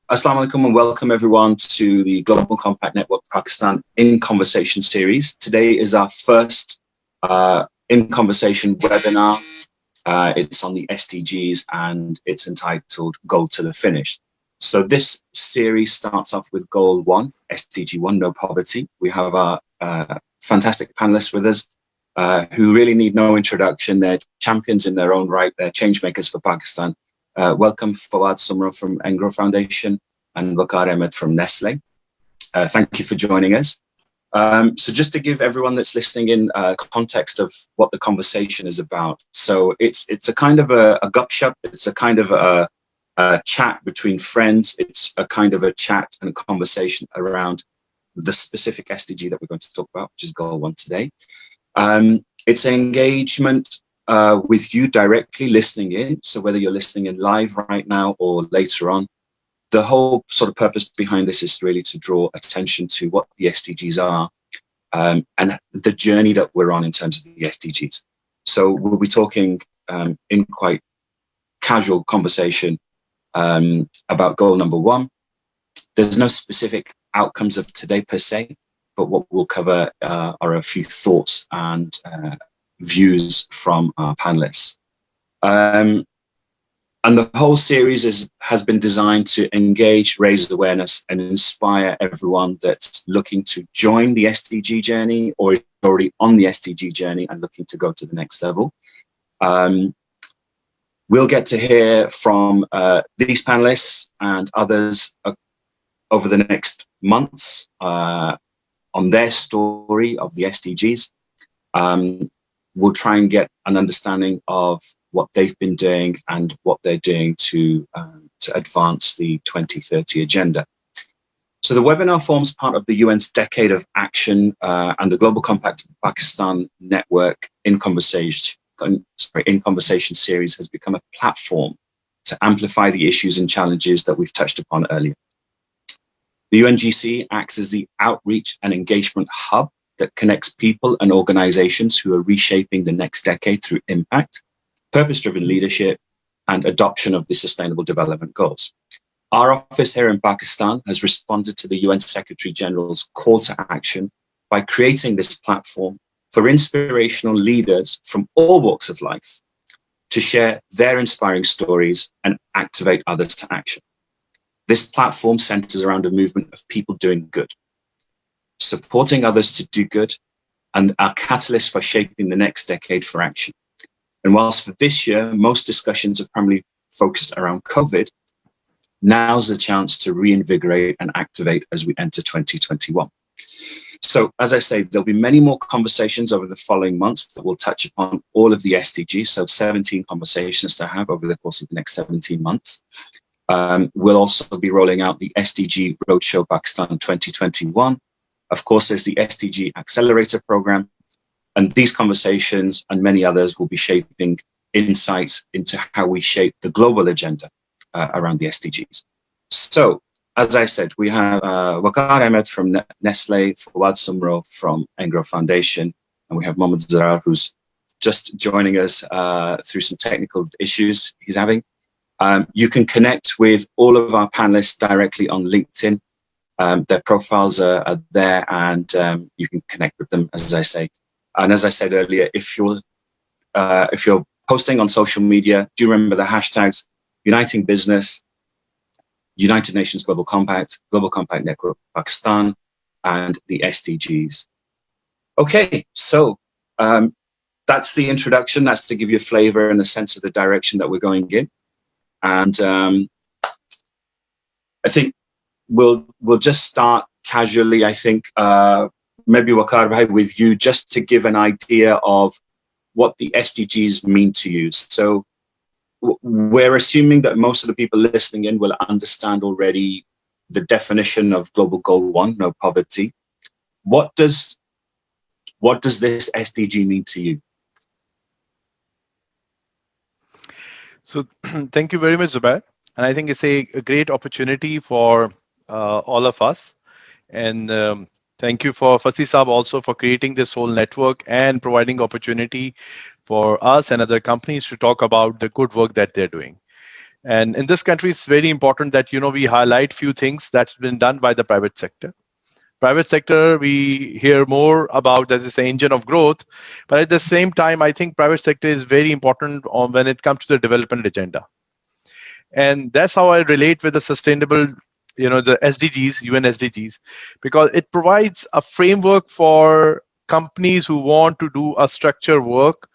Assalamu alaikum and welcome everyone to the Global Compact Network Pakistan In Conversation series. Today is our first In Conversation webinar. It's on the SDGs and it's entitled Goal to the Finish. So this series starts off with Goal 1, SDG 1, no poverty. We have our fantastic panelists with us who really need no introduction. They're champions in their own right. They're change makers for Pakistan. Welcome Favad, Soomro from Engro Foundation and Waqar, Ahmed from Nestle. Thank you for joining us. So just to give everyone that's listening in context of what the conversation is about. So it's a kind of a gupshup. It's a kind of a chat between friends. It's a kind of a chat and a conversation around the specific SDG that we're going to talk about, which is Goal 1 today. It's an engagement with you directly listening in. So whether you're listening in live right now or later on, the whole sort of purpose behind this is really to draw attention to what the SDGs are and the journey that we're on in terms of the SDGs. So we'll be talking in quite casual conversation about goal number 1. There's no specific outcomes of today per se, but what we'll cover are a few thoughts and views from our panelists. And the whole series has been designed to engage, raise awareness and inspire everyone that's looking to join the SDG journey or is already on the SDG journey and looking to go to the next level. We'll get to hear from these panelists and others over the next months on their story of the SDGs. We'll try and get an understanding of what they've been doing and what they're doing to advance the 2030 agenda. So the webinar forms part of the UN's Decade of Action and the Global Compact Pakistan Network In Conversation series has become a platform to amplify the issues and challenges that we've touched upon earlier. The UNGC acts as the outreach and engagement hub that connects people and organizations who are reshaping the next decade through impact, purpose-driven leadership, and adoption of the Sustainable Development Goals. Our office here in Pakistan has responded to the UN Secretary General's call to action by creating this platform for inspirational leaders from all walks of life to share their inspiring stories and activate others to action. This platform centers around a movement of people doing good, supporting others to do good, and are catalysts for shaping the next decade for action. And whilst for this year, most discussions have primarily focused around COVID, now's the chance to reinvigorate and activate as we enter 2021. So as I say, there'll be many more conversations over the following months that will touch upon all of the SDGs, so 17 conversations to have over the course of the next 17 months. We'll also be rolling out the SDG Roadshow Pakistan 2021. Of course, there's the SDG Accelerator Program, and these conversations and many others will be shaping insights into how we shape the global agenda around the SDGs. So, as I said, we have Waqar Ahmed from Nestle, Favad Soomro from Engro Foundation, and we have Zarrar, who's just joining us through some technical issues he's having. You can connect with all of our panelists directly on LinkedIn. Their profiles are there, and you can connect with them, as I say. And as I said earlier, if you're posting on social media, do remember the hashtags Uniting Business, United Nations Global Compact, Global Compact Network Pakistan, and the SDGs. Okay, so that's the introduction. That's to give you a flavor and a sense of the direction that we're going in. And I think we'll just start casually. I think maybe Waqar, with you, just to give an idea of what the SDGs mean to you. So we're assuming that most of the people listening in will understand already the definition of Global Goal 1, no poverty. What does this SDG mean to you? So thank you very much, Zubair. And I think it's a great opportunity for all of us. And thank you for Fasi Saab also for creating this whole network and providing opportunity for us and other companies to talk about the good work that they're doing. And in this country, it's very important that we highlight few things that's been done by the private sector. Private sector, we hear more about as this engine of growth, but at the same time, I think private sector is very important when it comes to the development agenda. And that's how I relate with the sustainable, the SDGs, UN SDGs, because it provides a framework for companies who want to do a structured work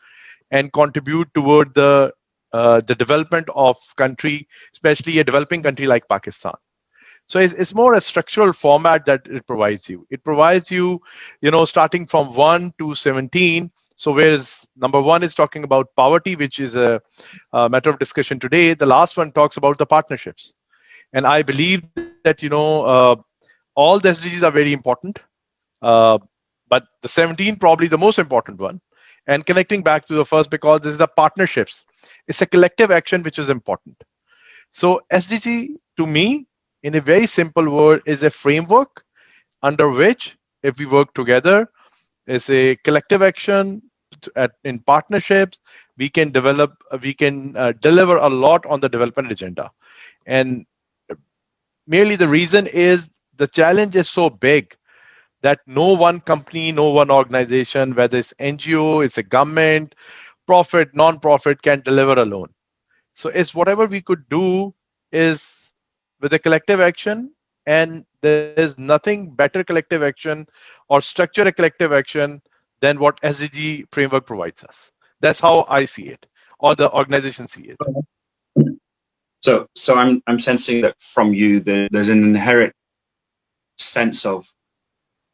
and contribute toward the development of country, especially a developing country like Pakistan. So it's more a structural format that it provides you. It provides you, starting from 1 to 17. So whereas number 1 is talking about poverty, which is a matter of discussion today, the last one talks about the partnerships. And I believe that, all the SDGs are very important, uh, but the 17 probably the most important one. And connecting back to the first, because this is the partnerships. It's a collective action which is important. So SDG to me, in a very simple word, is a framework under which, if we work together, is a collective action in partnerships, we can deliver a lot on the development agenda. And merely the reason is the challenge is so big that no one company, no one organization, whether it's NGO, it's a government, profit, non-profit, can deliver alone. So it's whatever we could do is with a collective action, and there is nothing better collective action or structure a collective action than what SDG framework provides us. That's how I see it, or the organization see it. So I'm sensing that from you there's an inherent sense of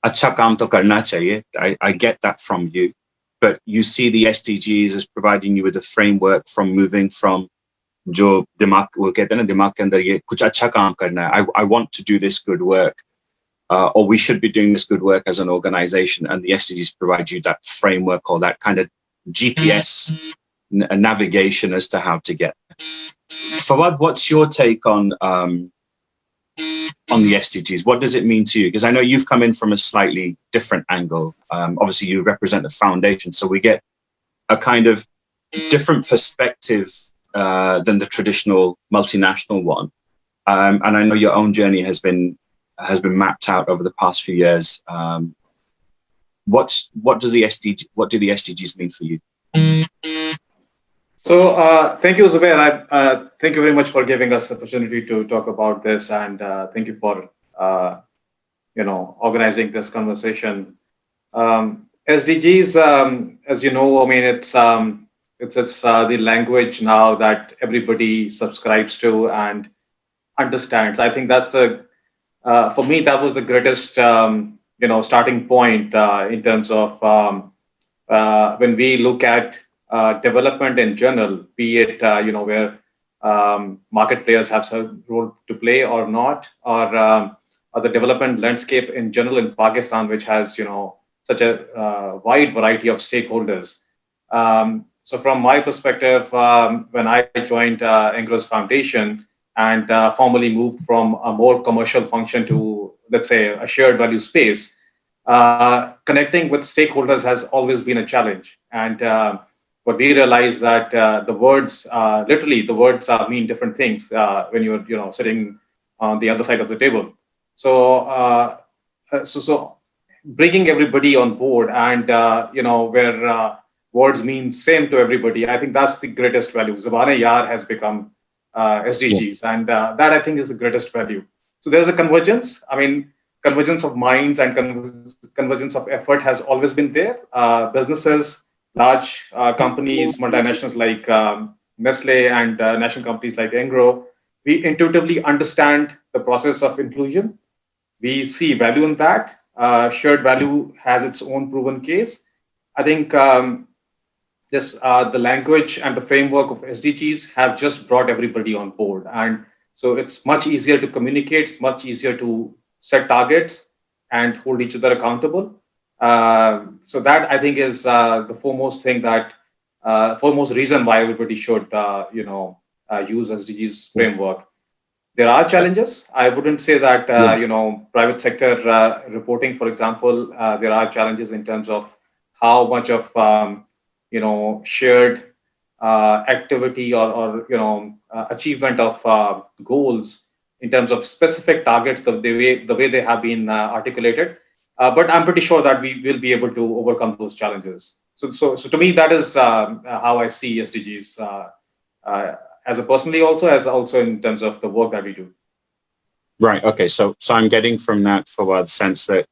अच्छा काम तो करना चाहिए. I get that from you, but you see the SDGs as providing you with a framework from moving from जो दिमाग वो कहते हैं ना दिमाग के अंदर ये कुछ अच्छा काम करना है. I want to do this good work, or we should be doing this good work as an organization, and the SDGs provide you that framework or that kind of GPS navigation as to how to get there. Favad, what's your take on the SDGs? What does it mean to you? Because I know you've come in from a slightly different angle. Obviously, you represent the foundation, so we get a kind of different perspective than the traditional multinational one. And I know your own journey has been mapped out over the past few years. What do the SDGs mean for you? So thank you, Zubair. Thank you very much for giving us the opportunity to talk about this, and thank you for organizing this conversation. SDGs, as you know, I mean, it's the language now that everybody subscribes to and understands. I think that's for me, that was the greatest starting point in terms of when we look at development in general, be it where market players have some role to play or not, or the development landscape in general in Pakistan, which has such a wide variety of stakeholders. So from my perspective, when I joined Engro's foundation and formally moved from a more commercial function to, let's say, a shared value space, connecting with stakeholders has always been a challenge. And but we realized that the words, literally, the words mean different things when you're sitting on the other side of the table. So so bringing everybody on board and where words mean same to everybody, I think that's the greatest value. Zabane-Yar has become SDGs, and that I think is the greatest value. So there's a convergence. I mean, convergence of minds and convergence of effort has always been there. Businesses, large companies, multinationals like Nestle, and national companies like Engro, we intuitively understand the process of inclusion. We see value in that. Shared value has its own proven case. I think just the language and the framework of SDGs have just brought everybody on board. And so it's much easier to communicate, it's much easier to set targets and hold each other accountable. So that I think is the foremost thing that, foremost reason why everybody should, use SDGs framework. There are challenges. I wouldn't say that, private sector reporting, for example, there are challenges in terms of how much of, shared activity or achievement of goals in terms of specific targets, the way they have been articulated. But I'm pretty sure that we will be able to overcome those challenges. So to me, that is how I see SDGs as a personally, also in terms of the work that we do. Right. Okay. So I'm getting from that, for the sense that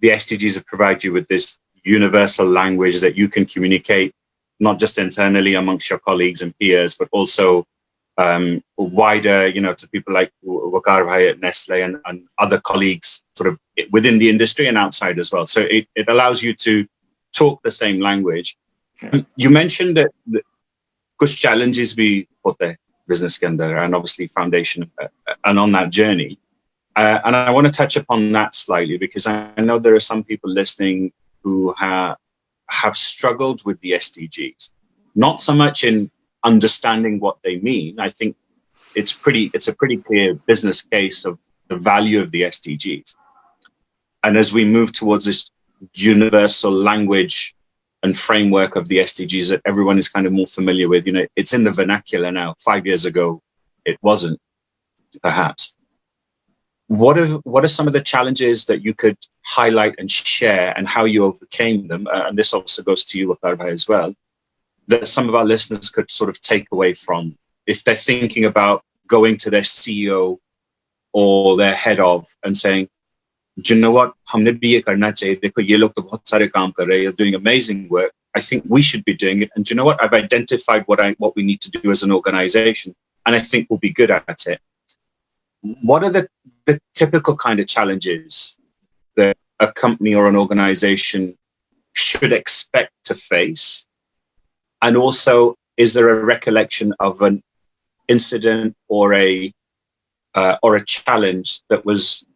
the SDGs have provided you with this universal language that you can communicate not just internally amongst your colleagues and peers, but also wider, to people like Waqar at Nestle and other colleagues sort of within the industry and outside as well. So it allows you to talk the same language. Yeah. You mentioned that kuch challenges bhi hote hain business ke andar, and obviously foundation and on that journey. And I want to touch upon that slightly, because I know there are some people listening who have struggled with the SDGs, not so much in understanding what they mean. I think it's a pretty clear business case of the value of the SDGs. And as we move towards this universal language and framework of the SDGs that everyone is kind of more familiar with, it's in the vernacular now. 5 years ago, it wasn't, perhaps. What are some of the challenges that you could highlight and share, and how you overcame them? And this also goes to you, Waqar, as well, that some of our listeners could sort of take away from if they're thinking about going to their CEO or their head of and saying, do you know what? Humne bhi ye karna chahiye. Dekho, ye log to bahut sare kaam kar rahe hain. You're doing amazing work. I think we should be doing it. And do you know what? I've identified what we need to do as an organization, and I think we'll be good at it. What are the typical kind of challenges that a company or an organization should expect to face? And also, is there a recollection of an incident or a challenge that was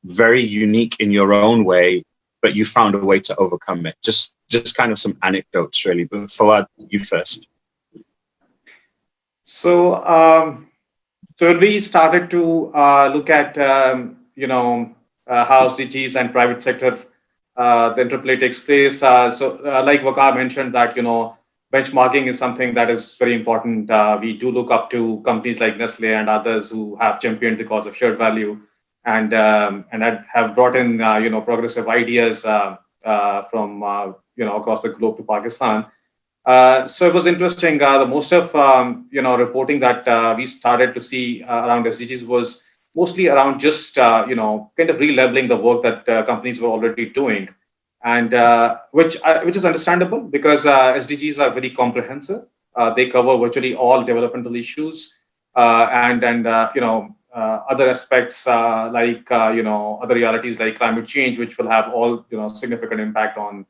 very unique in your own way, but you found a way to overcome it? Just kind of some anecdotes, really. But Favad, you first. So when we started to look at how SDGs and private sector the interplay takes place, like Waqar mentioned that benchmarking is something that is very important. We do look up to companies like Nestle and others who have championed the cause of shared value and have brought in progressive ideas from across the globe to Pakistan. So it was interesting. The most of reporting that we started to see around SDGs was mostly around just kind of relabeling the work that companies were already doing, and which is understandable, because SDGs are very comprehensive. They cover virtually all developmental issues and other aspects like other realities like climate change, which will have all significant impact on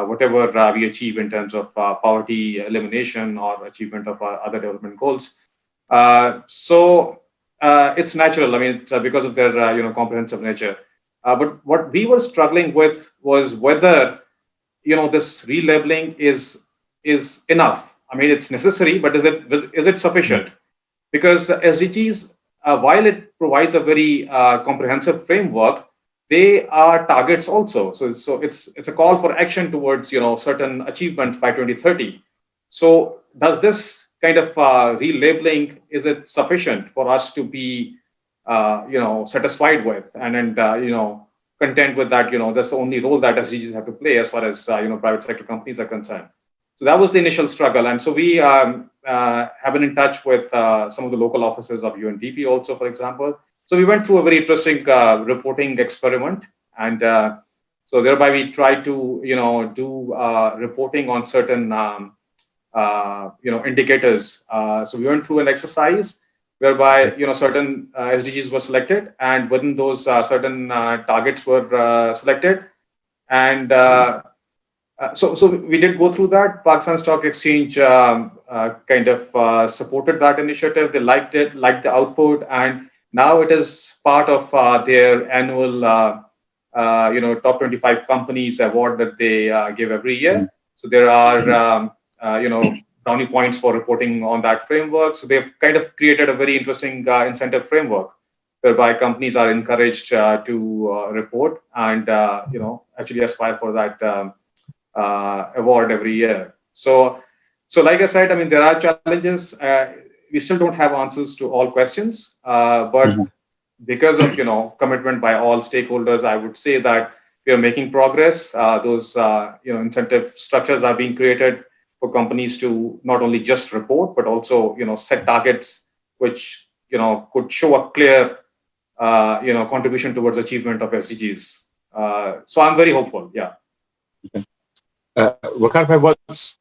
whatever we achieve in terms of poverty elimination or achievement of other development goals. So it's natural. I mean, it's because of their comprehensive nature. But what we were struggling with was whether this relabeling is enough. I mean, it's necessary, but is it sufficient? Because SDGs, while it provides a very comprehensive framework, they are targets also. So it's a call for action towards certain achievements by 2030. So does this kind of relabeling, is it sufficient for us to be satisfied with and content with that? That's the only role that SDGs have to play as far as private sector companies are concerned. So that was the initial struggle, and so we have been in touch with some of the local offices of UNDP also, for example. So we went through a very interesting reporting experiment, and so thereby we tried to do reporting on certain indicators. So we went through an exercise whereby certain SDGs were selected, and within those certain targets were selected, and so we did go through that. Pakistan Stock Exchange kind of supported that initiative. They liked it, liked the output, and now it is part of their annual, top 25 companies award that they give every year. So there are, brownie points for reporting on that framework. So they've kind of created a very interesting incentive framework whereby companies are encouraged to report and, actually aspire for that award every year. So So like I said, I mean, there are challenges. We still don't have answers to all questions, but because of commitment by all stakeholders, I would say that we are making progress. Those incentive structures are being created for companies to not only just report but also set targets which could show a clear contribution towards achievement of SDGs. So I'm very hopeful. Yeah. Waqar,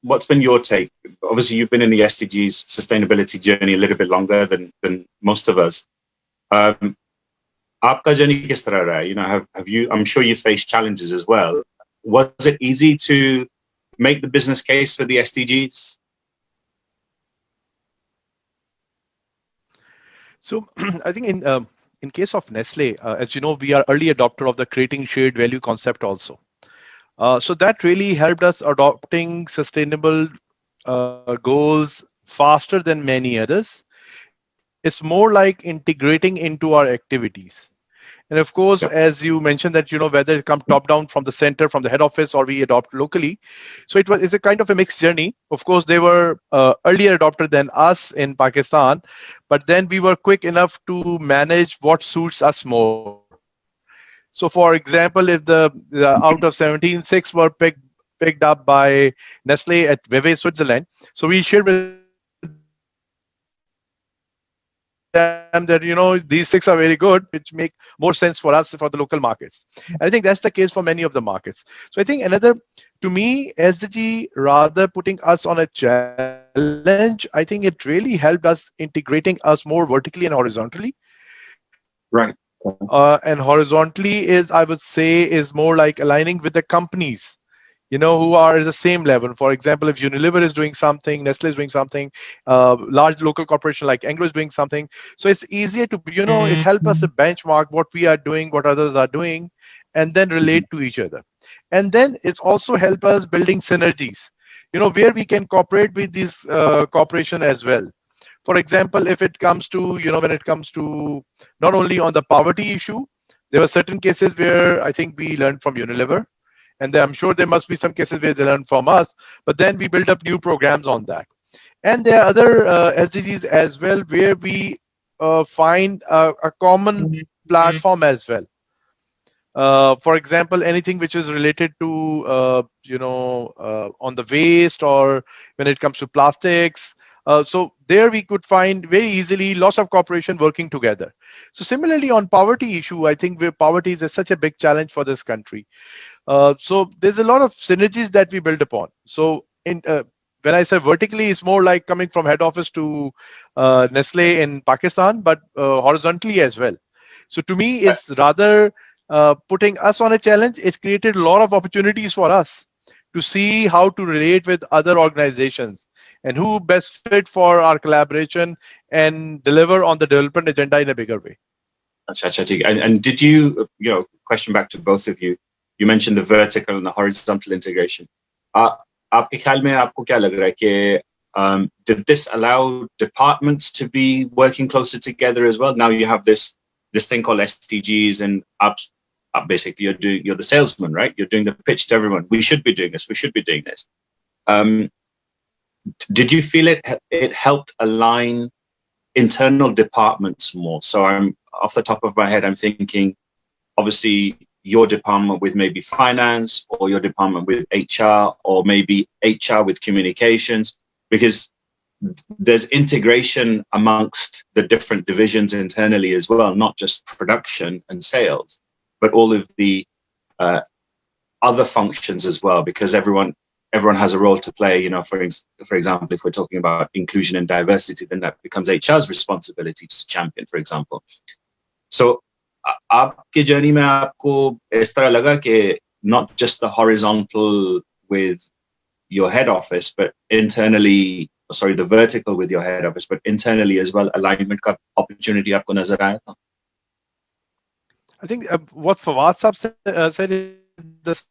what's been your take? Obviously, you've been in the SDGs sustainability journey a little bit longer than most of us. आपका journey किस तरह रहा है? Have you? I'm sure you faced challenges as well. Was it easy to make the business case for the SDGs? So I think in case of Nestle, as you know, we are early adopter of the creating shared value concept also. So that really helped us adopting sustainable goals faster than many others. It's more like integrating into our activities. And of course, as you mentioned that, whether it comes top down from the center, from the head office, or we adopt locally. So it's a kind of a mixed journey. Of course, they were earlier adopted than us in Pakistan, but then we were quick enough to manage what suits us more. So for example, if the out of 17, 6 were picked up by Nestle at Vevey, Switzerland. So we shared with them that these 6 are very good, which make more sense for us for the local markets. And I think that's the case for many of the markets. So I think to me, SDG, rather putting us on a challenge, I think it really helped us integrating us more vertically and horizontally. Right. And horizontally I would say, is more like aligning with the companies, who are at the same level. For example, if Unilever is doing something, Nestle is doing something, large local corporation like Engro is doing something. So it's easier to, it helps us to benchmark what we are doing, what others are doing, and then relate to each other. And then it's also help us building synergies, where we can cooperate with this cooperation as well. For example, if it comes to, when it comes to not only on the poverty issue, there were certain cases where I think we learned from Unilever. And I'm sure there must be some cases where they learn from us, but then we build up new programs on that. And there are other SDGs as well, where we find a common platform as well. For example, anything which is related to, on the waste, or when it comes to plastics. So there we could find very easily lots of cooperation working together. So similarly on poverty issue, I think poverty is such a big challenge for this country. So there's a lot of synergies that we build upon. So when I say vertically, it's more like coming from head office to Nestle in Pakistan, but horizontally as well. So to me, it's rather putting us on a challenge. It created a lot of opportunities for us to see how to relate with other organizations and who best fit for our collaboration and deliver on the development agenda in a bigger way. And did you, question back to both of you, you mentioned the vertical and the horizontal integration. आपके ख्याल में आपको क्या लग रहा है कि did this allow departments to be working closer together as well? Now you have this thing called SDGs, and basically you're the salesman, right? You're doing the pitch to everyone. We should be doing this. We should be doing this. Did you feel it helped align internal departments more? So I'm off the top of my head, I'm thinking, obviously, your department with maybe finance, or your department with HR, or maybe HR with communications, because there's integration amongst the different divisions internally as well, not just production and sales, but all of the other functions as well, because everyone has a role to play. For example, if we're talking about inclusion and diversity, then that becomes HR's responsibility to champion, for example. So आपके journey में आपको इस तरह लगा कि not just the horizontal with your head office, but the vertical with your head office, but internally as well, alignment का opportunity आपको नजर आया था? I think what Favad said at the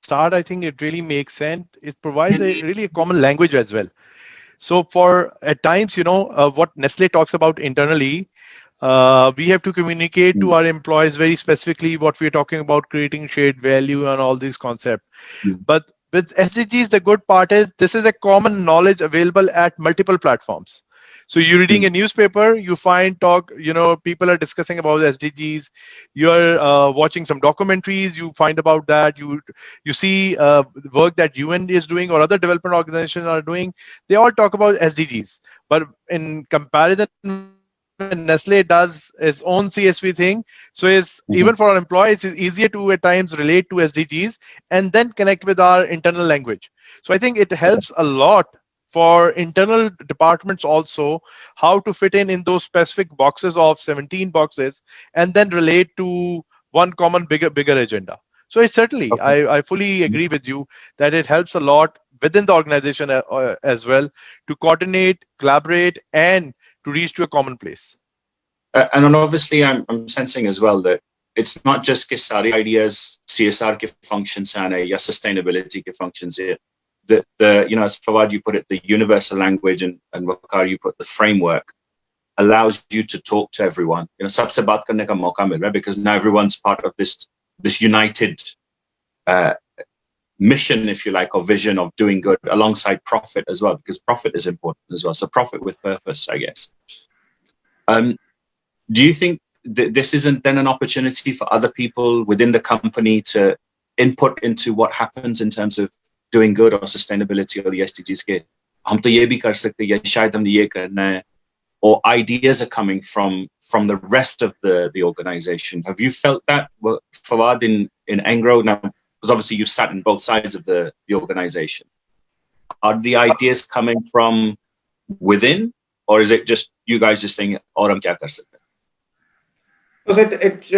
start, I think it really makes sense. It provides a common language as well. So at times, what Nestle talks about internally, we have to communicate to our employees very specifically what we're talking about, creating shared value and all these concepts. But With SDGs, the good part is this is a common knowledge available at multiple platforms. So you're reading a newspaper, you find people are discussing about SDGs. You're watching some documentaries, you find about that. You see work that UN is doing or other development organizations are doing. They all talk about SDGs. But in comparison, when Nestle does its own CSV thing, so is even for our employees, it's easier to at times relate to SDGs and then connect with our internal language. So I think it helps a lot for internal departments also how to fit in those specific boxes of 17 boxes and then relate to one common bigger agenda. So it certainly, Okay. I fully agree with you that it helps a lot within the organization as well to coordinate, collaborate, and to reach to a common place. And then obviously, I'm sensing as well that it's not just ke sare ideas CSR ke functions and ya sustainability ke functions here. The as Fawad you put it, the universal language, and Waqar you put the framework allows you to talk to everyone. Sabse baat karne ka mauka mil raha hai, because now everyone's part of this united mission, if you like, or vision of doing good alongside profit as well, because profit is important as well. So profit with purpose, I guess. Do you think that this isn't then an opportunity for other people within the company to input into what happens in terms of doing good or sustainability or the SDGs? Ke hum to ye bhi kar sakte ya shayad hum ye karna hai, or ideas are coming from the rest of the organization. Have you felt that, Fawad, in Engro now? Because obviously you sat in both sides of the organization. Are the ideas coming from within, or is it just you guys just saying, "Aur hum kya kar sakte?" Because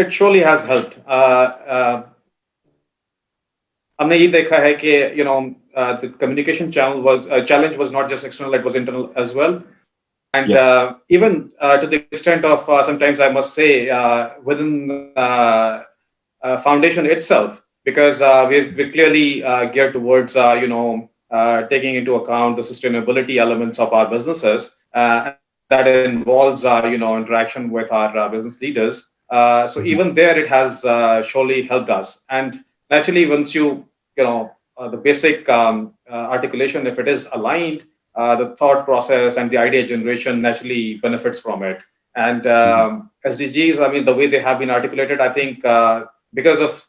it surely has helped. हमने ये देखा है कि the communication challenge was not just external, it was internal as well. And even to the extent of sometimes I must say within foundation itself, because we're clearly geared towards taking into account the sustainability elements of our businesses. That involves interaction with our business leaders. So even there, it has surely helped us. And naturally, once the basic articulation, if it is aligned, the thought process and the idea generation naturally benefits from it. And SDGs, I mean, the way they have been articulated, I think because of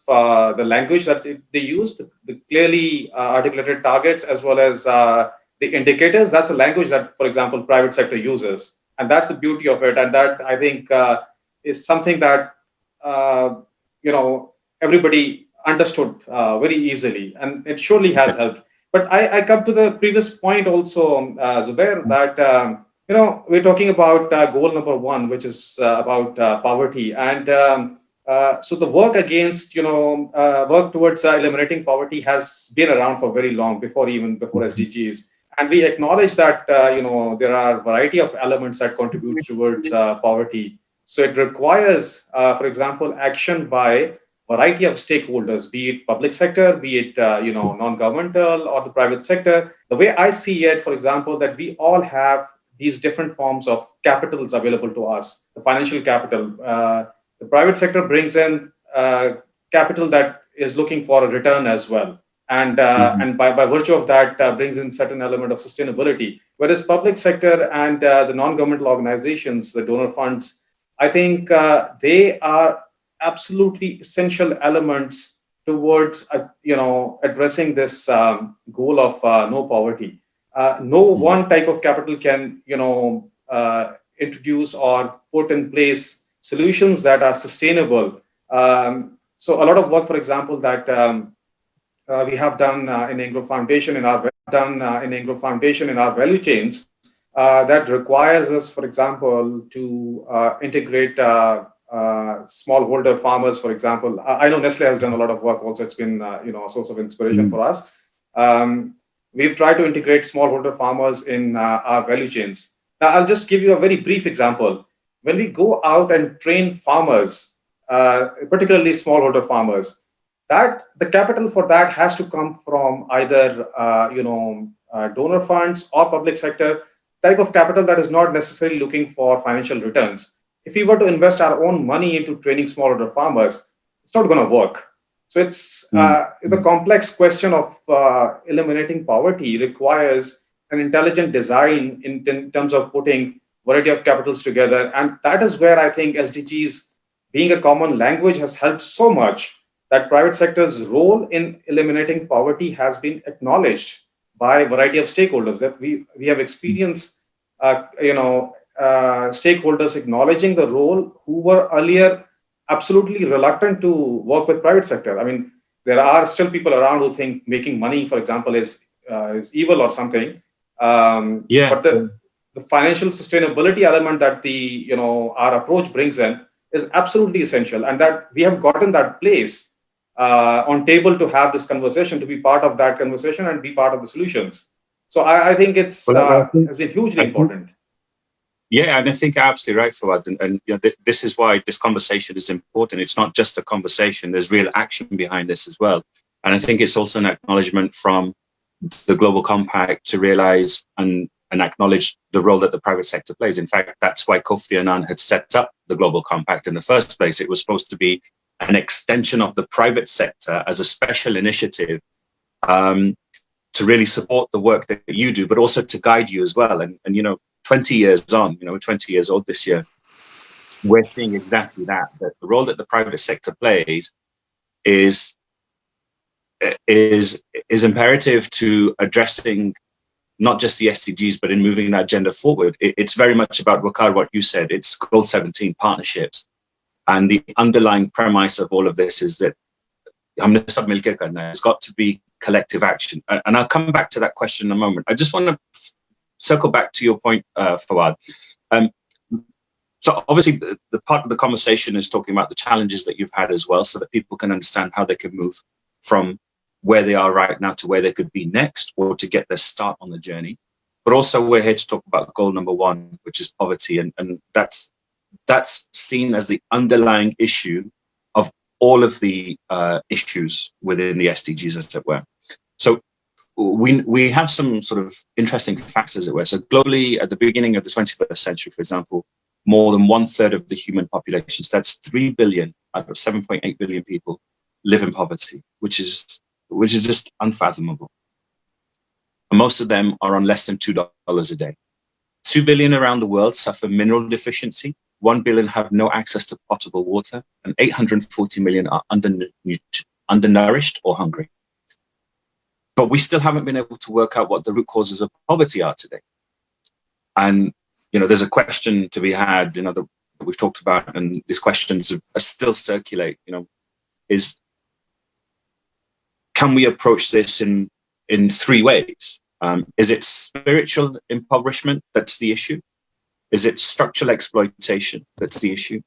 the language that they use, the clearly articulated targets as well as the indicators, that's a language that, for example, private sector uses. And that's the beauty of it. And that, I think, is something that, everybody understood very easily. And it surely has helped. But I come to the previous point also, Zubair, that, we're talking about goal number 1, which is about poverty. And so the work against, work towards eliminating poverty has been around for very long, before SDGs. And we acknowledge that, there are a variety of elements that contribute towards poverty. So it requires, for example, action by variety of stakeholders, be it public sector, be it non-governmental or the private sector. The way I see it, for example, that we all have these different forms of capitals available to us, the financial capital. The private sector brings in capital that is looking for a return as well. And by virtue of that, brings in certain element of sustainability. Whereas public sector and the non-governmental organizations, the donor funds, I think they are absolutely essential elements towards addressing this goal of no poverty. No one type of capital can introduce or put in place solutions that are sustainable. So a lot of work, for example, that we have done in Engro Foundation in our value chains that requires us, for example, to integrate smallholder farmers, for example. I know Nestle has done a lot of work also. It's been a source of inspiration for us. We've tried to integrate smallholder farmers in our value chains. Now, I'll just give you a very brief example. When we go out and train farmers, particularly smallholder farmers, that the capital for that has to come from either donor funds or public sector type of capital that is not necessarily looking for financial returns. If we were to invest our own money into training smallholder farmers, it's not going to work. So it's the complex question of eliminating poverty requires an intelligent design in terms of putting variety of capitals together. And that is where I think SDGs, being a common language, has helped so much, that private sector's role in eliminating poverty has been acknowledged by a variety of stakeholders. That we have experienced, stakeholders acknowledging the role who were earlier absolutely reluctant to work with private sector. I mean, there are still people around who think making money, for example, is evil or something. But the financial sustainability element that our approach brings in is absolutely essential, and that we have gotten that place on table to have this conversation, to be part of that conversation and be part of the solutions. So I think it's has been hugely important. Yeah, and I think you're absolutely right, Fawad. And this is why this conversation is important. It's not just a conversation. There's real action behind this as well. And I think it's also an acknowledgement from the Global Compact to realize and acknowledge the role that the private sector plays. In fact, that's why Kofi Annan had set up the Global Compact in the first place. It was supposed to be an extension of the private sector as a special initiative to really support the work that you do, but also to guide you as well. And 20 years on, we're 20 years old this year, we're seeing exactly that the role that the private sector plays is imperative to addressing not just the SDGs, but in moving that agenda forward. It's very much about, Waqar, what you said. It's Goal 17 partnerships. And the underlying premise of all of this is that it's got to be collective action. And I'll come back to that question in a moment. I just want to circle back to your point, Fawad. So obviously the part of the conversation is talking about the challenges that you've had as well, so that people can understand how they can move from where they are right now to where they could be next, or to get their start on the journey. But also we're here to talk about goal number 1, which is poverty. And that's seen as the underlying issue of all of the issues within the SDGs, as it were. So we have some sort of interesting facts, as it were. So globally, at the beginning of the 21st century, for example, more than 1/3 of the human population, so that's 3 billion out of 7.8 billion people, live in poverty, which is just unfathomable. And most of them are on less than $2 a day. 2 billion around the world suffer mineral deficiency. 1 billion have no access to potable water, and 840 million are undernourished or hungry. But we still haven't been able to work out what the root causes of poverty are today. And, there's a question to be had, that we've talked about, and these questions are still circulate, is, can we approach this in 3 ways? Is it spiritual impoverishment that's the issue? Is it structural exploitation that's the issue?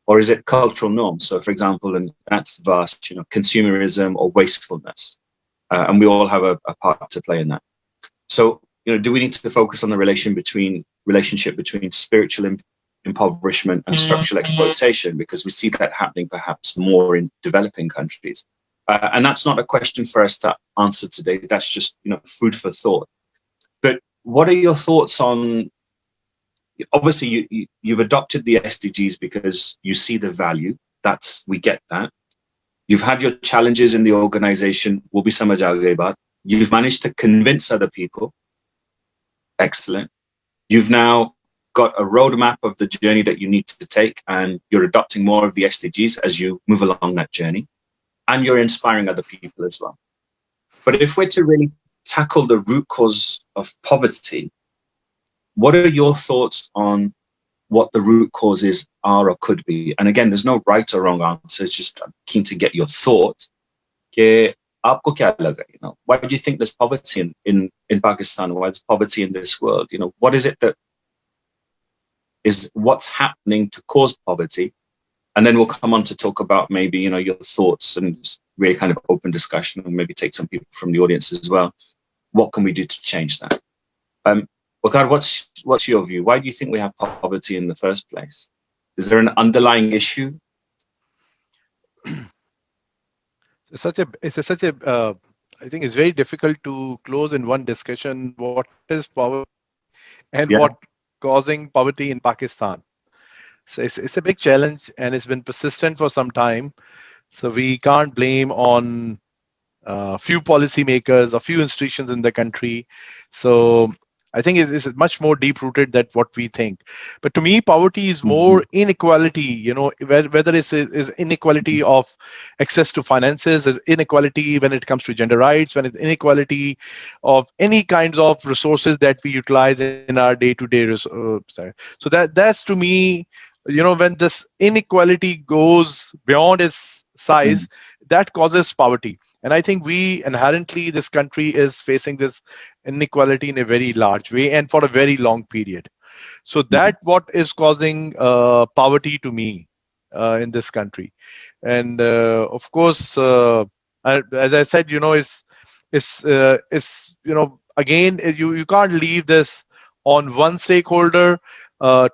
Or is it cultural norms? So, for example, and that's vast, consumerism or wastefulness. And we all have a part to play in that. So, do we need to focus on the relationship between spiritual impoverishment and structural exploitation? Because we see that happening perhaps more in developing countries. And that's not a question for us to answer today. That's just, food for thought. But what are your thoughts on, obviously you've adopted the SDGs because you see the value. We get that. You've had your challenges in the organization. You've managed to convince other people. Excellent. You've now got a roadmap of the journey that you need to take, and you're adopting more of the SDGs as you move along that journey, and you're inspiring other people as well. But if we're to really tackle the root cause of poverty, what are your thoughts on what the root causes are or could be? And again, there's no right or wrong answer. It's just I'm keen to get your thought. Why do you think there's poverty in Pakistan? Why there's poverty in this world? What is it that is what's happening to cause poverty? And then we'll come on to talk about maybe, your thoughts and really kind of open discussion, and maybe take some people from the audience as well. What can we do to change that? Waqar, what's your view? Why do you think we have poverty in the first place? Is there an underlying issue? I think it's very difficult to close in one discussion what is poverty and what causing poverty in Pakistan. So it's a big challenge, and it's been persistent for some time. So we can't blame on few policymakers or few institutions in the country. So I think it's much more deep rooted than what we think. But to me, poverty is more inequality. Whether it's is inequality of access to finances, is inequality when it comes to gender rights, when it's inequality of any kinds of resources that we utilize in our day-to-day. So that's to me, when this inequality goes beyond its size, that causes poverty. And I think we inherently, this country is facing this inequality in a very large way and for a very long period. So that what is causing poverty to me in this country. And of course, as I said, again, you can't leave this on one stakeholder.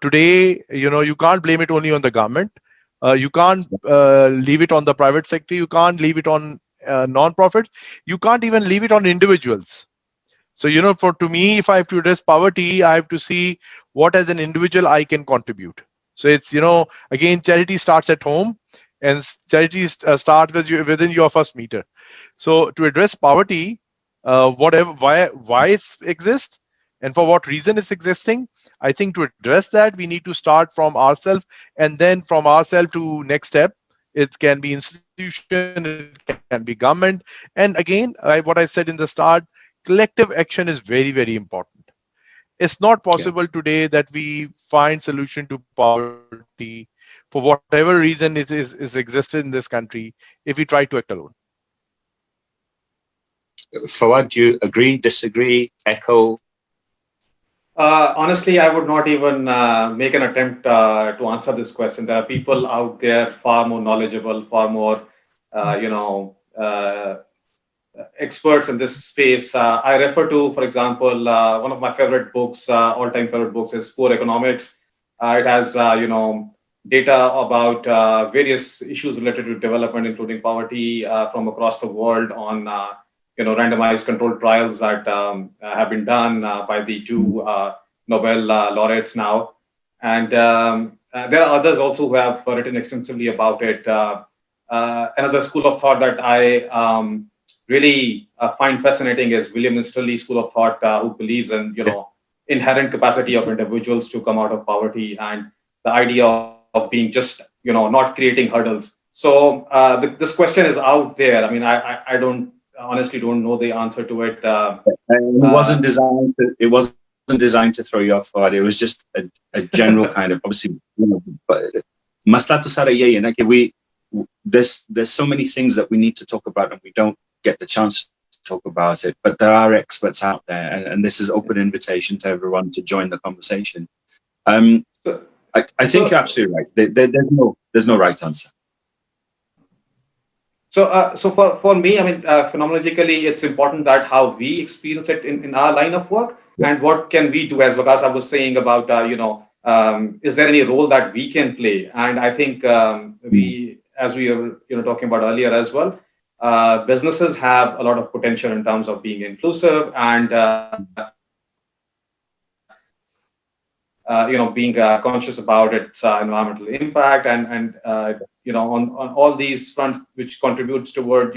Today, you can't blame it only on the government. You can't leave it on the private sector. You can't leave it on non-profits. You can't even leave it on individuals. So, to me, if I have to address poverty, I have to see what as an individual I can contribute. So it's, again, charity starts at home, and charity starts within your first meter. So to address poverty, why it exists and for what reason it's existing, I think to address that, we need to start from ourselves, and then from ourselves to next step. It can be institution, it can be government. And again, what I said in the start, collective action is very, very important. It's not possible today that we find solution to poverty for whatever reason it is existed in this country if we try to act alone. Fawad, do you agree, disagree, echo? Honestly, I would not even make an attempt to answer this question. There are people out there far more knowledgeable, far more, experts in this space. I refer to, for example, one of my favorite books, all-time favorite books, is Poor Economics. It has, data about various issues related to development, including poverty, from across the world on, randomized controlled trials that have been done by the two Nobel laureates now. And there are others also who have written extensively about it. Another school of thought that I really find fascinating is William Nestle School of Thought, who believes in inherent capacity of individuals to come out of poverty, and the idea of being just not creating hurdles. So this question is out there. I mean, I don't honestly don't know the answer to it. It wasn't designed to. It wasn't designed to throw you off guard. It was just a general kind of, obviously. But maslatu sara yeyin. Like there's so many things that we need to talk about, and we don't get the chance to talk about it. But there are experts out there, and this is open invitation to everyone to join the conversation. I think you're absolutely right. There's no right answer. So for me, I mean, phenomenologically, it's important that how we experience it in our line of work, and what can we do, as Waqar was saying about, is there any role that we can play? And I think we, as we were talking about earlier as well, businesses have a lot of potential in terms of being inclusive and being conscious about its environmental impact, and on all these fronts, which contributes toward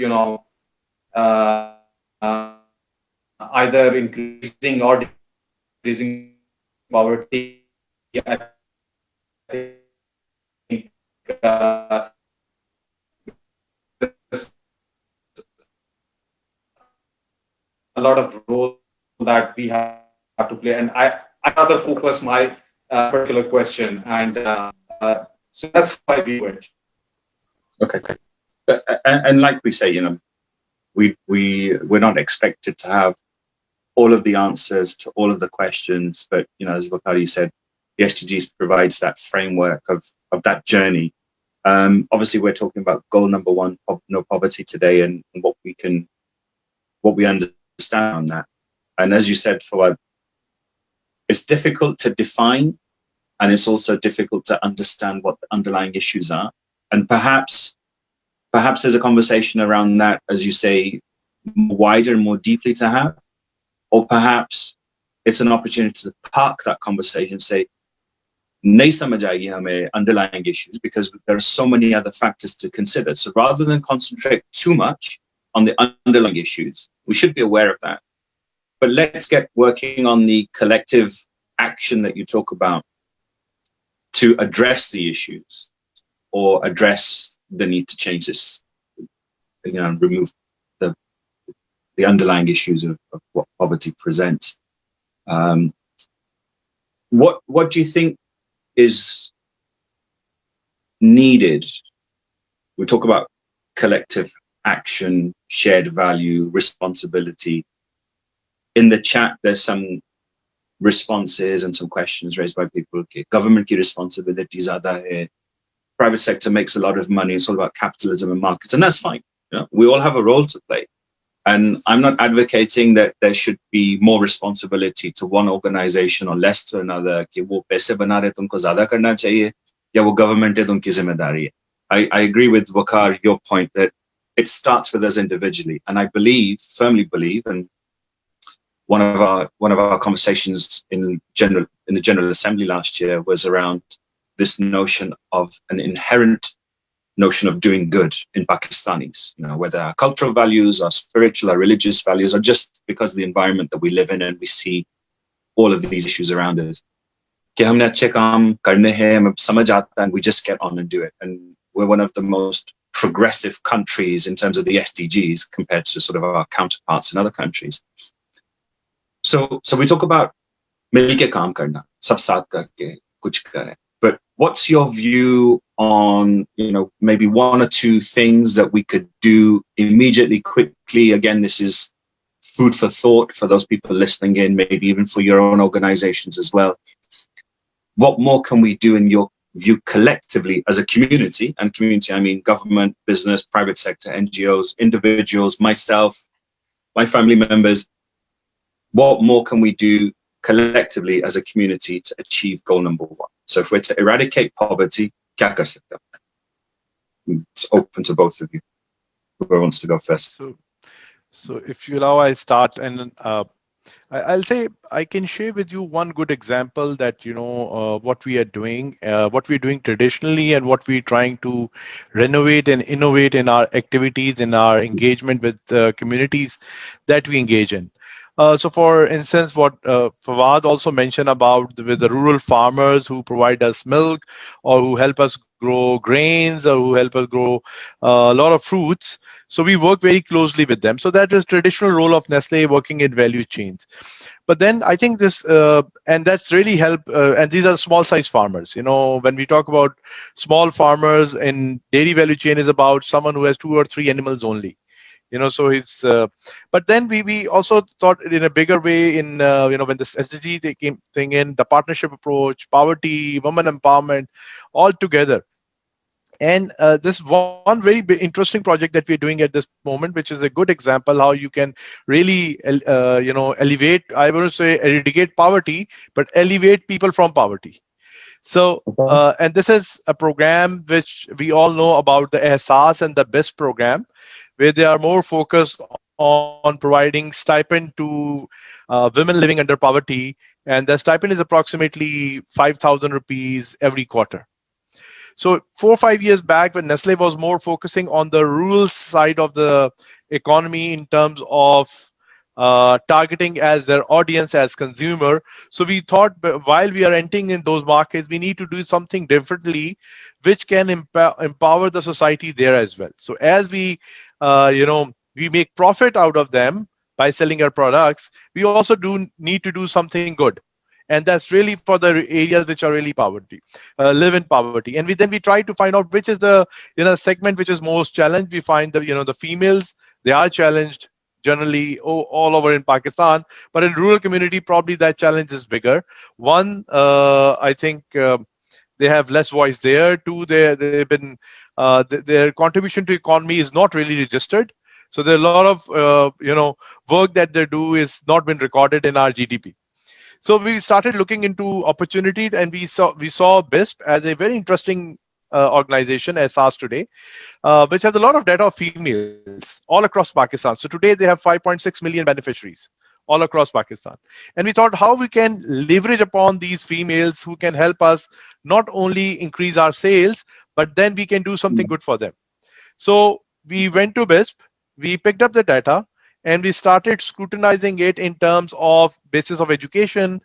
either increasing or decreasing poverty. I think a lot of role that we have to play, and I rather focus my particular question, and so that's how I view it. Okay. And like we say, we're not expected to have all of the answers to all of the questions, but as Waqar said, the SDGs provides that framework of that journey. Obviously, we're talking about goal number 1, no poverty today, and what we understand on that. And as you said, Fawad, it's difficult to define, and it's also difficult to understand what the underlying issues are. And perhaps there's a conversation around that, as you say, wider and more deeply to have, or perhaps it's an opportunity to park that conversation and say, nahi samajh aayegi hame underlying issues because there are so many other factors to consider. So rather than concentrate too much on the underlying issues, we should be aware of that. But let's get working on the collective action that you talk about to address the issues or address the need to change this, remove the underlying issues of what poverty presents. What do you think is needed? We talk about collective action, shared value, responsibility. In the chat, there's some responses and some questions raised by people. Okay, government ki responsibility zyada hai. Private sector makes a lot of money. It's all about capitalism and markets, and that's fine. We all have a role to play. And I'm not advocating that there should be more responsibility to one organization or less to another. कि वो पैसे बना रहे तुमको ज़्यादा करना चाहिए या वो government है तुमकी ज़िम्मेदारी है. I agree with Waqar, your point that it starts with us individually, and I firmly believe, and one of our conversations in the General Assembly last year was around this notion of an inherent notion of doing good in Pakistanis, whether our cultural values, our spiritual, our religious values, or just because of the environment that we live in and we see all of these issues around us. कि हमने अच्छे काम करने हैं, हमें समझ आता है, and we just get on and do it. And we're one of the most progressive countries in terms of the SDGs compared to sort of our counterparts in other countries. So we talk about मिलके काम करना, सब साथ करके कुछ करें. But what's your view on, maybe one or two things that we could do immediately, quickly? Again, this is food for thought for those people listening in, maybe even for your own organizations as well. What more can we do in your view collectively as a community? And community, I mean government, business, private sector, NGOs, individuals, myself, my family members. What more can we do collectively as a community to achieve goal number one? So if we're to eradicate poverty, kya kar sakte hain? It's open to both of you. Whoever wants to go first. So if you allow, I start, and I'll say I can share with you one good example that what we are doing, what we're doing traditionally, and what we're trying to renovate and innovate in our activities, in our engagement with communities that we engage in. So for instance, what Favad also mentioned about with the rural farmers who provide us milk or who help us grow grains or who help us grow a lot of fruits. So we work very closely with them. So that is traditional role of Nestle working in value chains. But then I think this, and that's really help, and these are small size farmers. When we talk about small farmers in dairy value chain is about someone who has 2 or 3 animals only. So it's, but then we also thought in a bigger way in, when this SDG thing in, the partnership approach, poverty, women empowerment, all together. And this one very interesting project that we're doing at this moment, which is a good example how you can really, elevate, I want to say eradicate poverty, but elevate people from poverty. So, and this is a program which we all know about, the Ehsas and the BEST program, where they are more focused on providing stipend to women living under poverty. And the stipend is approximately 5,000 rupees every quarter. So 4 or 5 years back, when Nestle was more focusing on the rural side of the economy in terms of targeting as their audience as consumer. So we thought while we are entering in those markets, we need to do something differently, which can empower the society there as well. So as we make profit out of them by selling our products, we also need to do something good. And that's really for the areas which are really poverty, live in poverty. And then we try to find out which is the segment which is most challenged. We find that the females, they are challenged generally all over in Pakistan, but in rural community probably that challenge is bigger. One, I think they have less voice there. Two, they've been their contribution to economy is not really registered. So there are a lot of work that they do is not been recorded in our GDP. So we started looking into opportunities, and we saw BEST as a very interesting organization as SARS today, which has a lot of data of females all across Pakistan. So today they have 5.6 million beneficiaries all across Pakistan. And we thought how we can leverage upon these females who can help us not only increase our sales, but then we can do something good for them. So we went to BISP, we picked up the data, and we started scrutinizing it in terms of basis of education,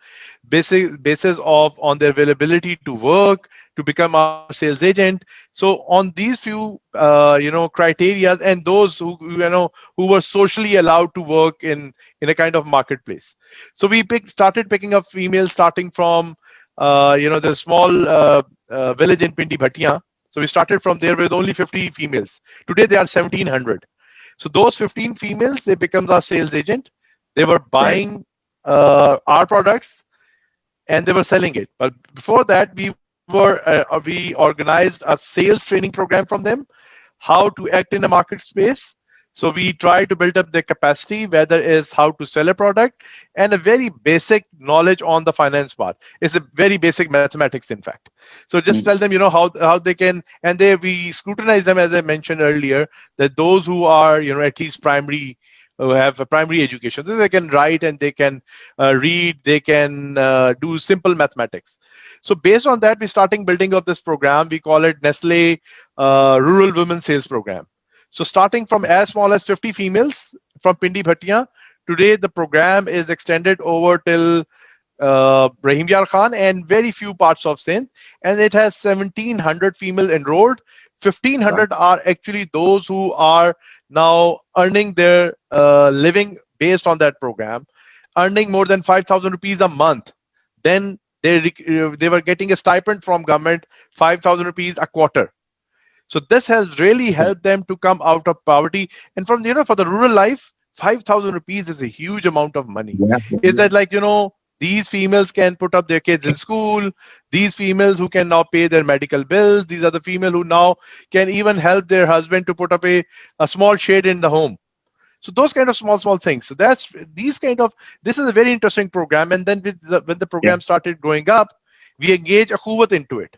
basis of on their availability to work, to become our sales agent. So on these few criteria, and those who were socially allowed to work in a kind of marketplace. So we started picking up females starting from the small village in Pindi Bhatia. So we started from there with only 50 females. Today they are 1,700. So those 15 females, they become our sales agent. They were buying our products and they were selling it. But before that, we organized a sales training program from them, how to act in a market space. So we try to build up their capacity, whether it's how to sell a product and a very basic knowledge on the finance part. It's a very basic mathematics, in fact. So just tell them, how they can, and we scrutinize them, as I mentioned earlier, that those who are, at least primary, who have a primary education, so they can write and they can read, they can do simple mathematics. So based on that, we're starting building up this program. We call it Nestle Rural Women Sales Program. So starting from as small as 50 females from Pindi Bhatia, today the program is extended over till Rahim Yar Khan and very few parts of Sindh. And it has 1,700 female enrolled. 1,500 are actually those who are now earning their living based on that program, earning more than 5,000 rupees a month. Then they were getting a stipend from government, 5,000 rupees a quarter. So this has really helped them to come out of poverty. And from, for the rural life, 5,000 rupees is a huge amount of money. Yeah. Is that like, these females can put up their kids in school, these females who can now pay their medical bills, these are the female who now can even help their husband to put up a small shade in the home. So those kind of small things. So this is a very interesting program. And then when the program started growing up, we engage Akhuvat into it.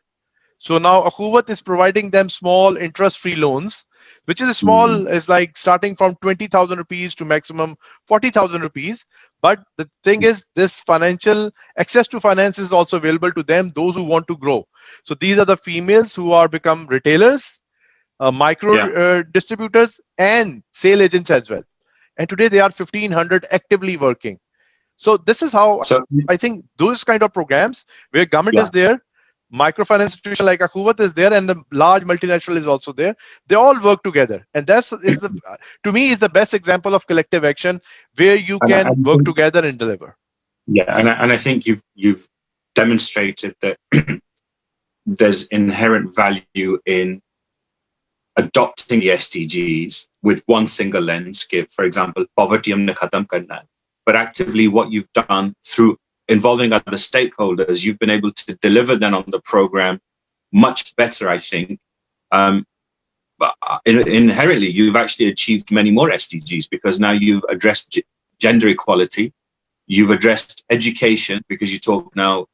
So now Akhuvat is providing them small interest-free loans, which is small, is like starting from 20,000 rupees to maximum 40,000 rupees. But the thing is, this financial access to finance is also available to them, those who want to grow. So these are the females who are become retailers, micro distributors, and sale agents as well. And today they are 1,500 actively working. So this is how I think those kind of programs where government is there, microfinance institution like Akhuvat is there, and the large multinational is also there. They all work together, and to me is the best example of collective action where you can work together and deliver. Yeah, and I think you've demonstrated that there's inherent value in adopting the SDGs with one single lens. For example, poverty humne khatam karna. But actively, what you've done through involving other stakeholders, you've been able to deliver then on the program much better, I think. But inherently, you've actually achieved many more SDGs because now you've addressed gender equality, you've addressed education because you talk now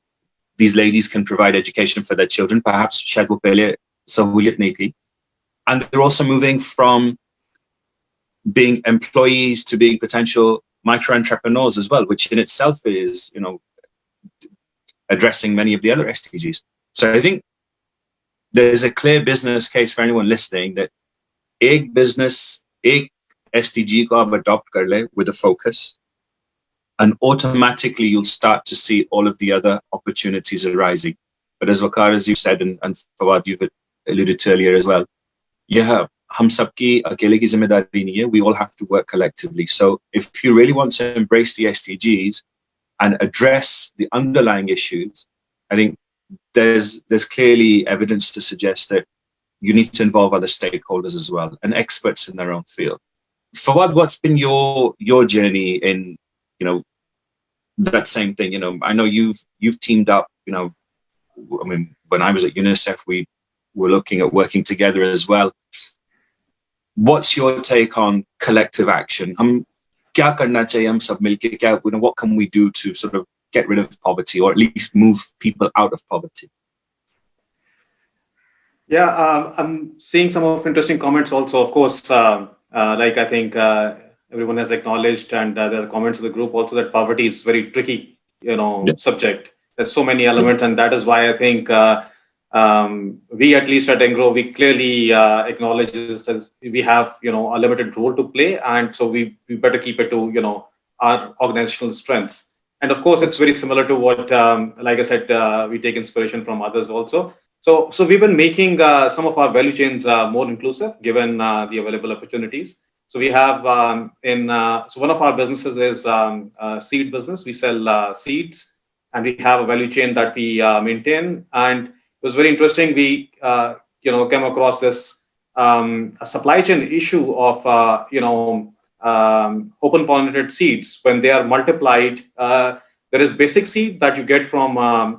these ladies can provide education for their children, perhaps shayad wo pehle sahuliyat nahi thi. And they're also moving from being employees to being potential micro-entrepreneurs as well, which in itself is, addressing many of the other SDGs. So I think there's a clear business case for anyone listening that ek business, ek SDG ko aap adopt kar le with a focus, and automatically you'll start to see all of the other opportunities arising. But as Waqar, as you said, and Favad, you've alluded to earlier as well, hum sabki akele ki zimmedari nahi hai. We all have to work collectively. So if you really want to embrace the SDGs and address the underlying issues, I think there's clearly evidence to suggest that you need to involve other stakeholders as well and experts in their own field. Fawad, what's been your journey in that same thing? I know you've teamed up. I mean, when I was at UNICEF, we were looking at working together as well. What's your take on collective action? What can we do to sort of get rid of poverty, or at least move people out of poverty? Yeah, I'm seeing some of interesting comments also. Of course, like I think everyone has acknowledged, and there are comments in the group also, that poverty is very tricky, subject. There's so many elements, and that is why I think we, at least at Engro, we clearly acknowledge this, as we have, a limited role to play, and so we better keep it to, our organizational strengths. And of course, it's very similar to what, like I said, we take inspiration from others also. So we've been making some of our value chains more inclusive, given the available opportunities. So we have so one of our businesses is seed business. We sell seeds, and we have a value chain that we maintain. And it was very interesting. We came across this a supply chain issue of open pollinated seeds. When they are multiplied, there is basic seed that you get from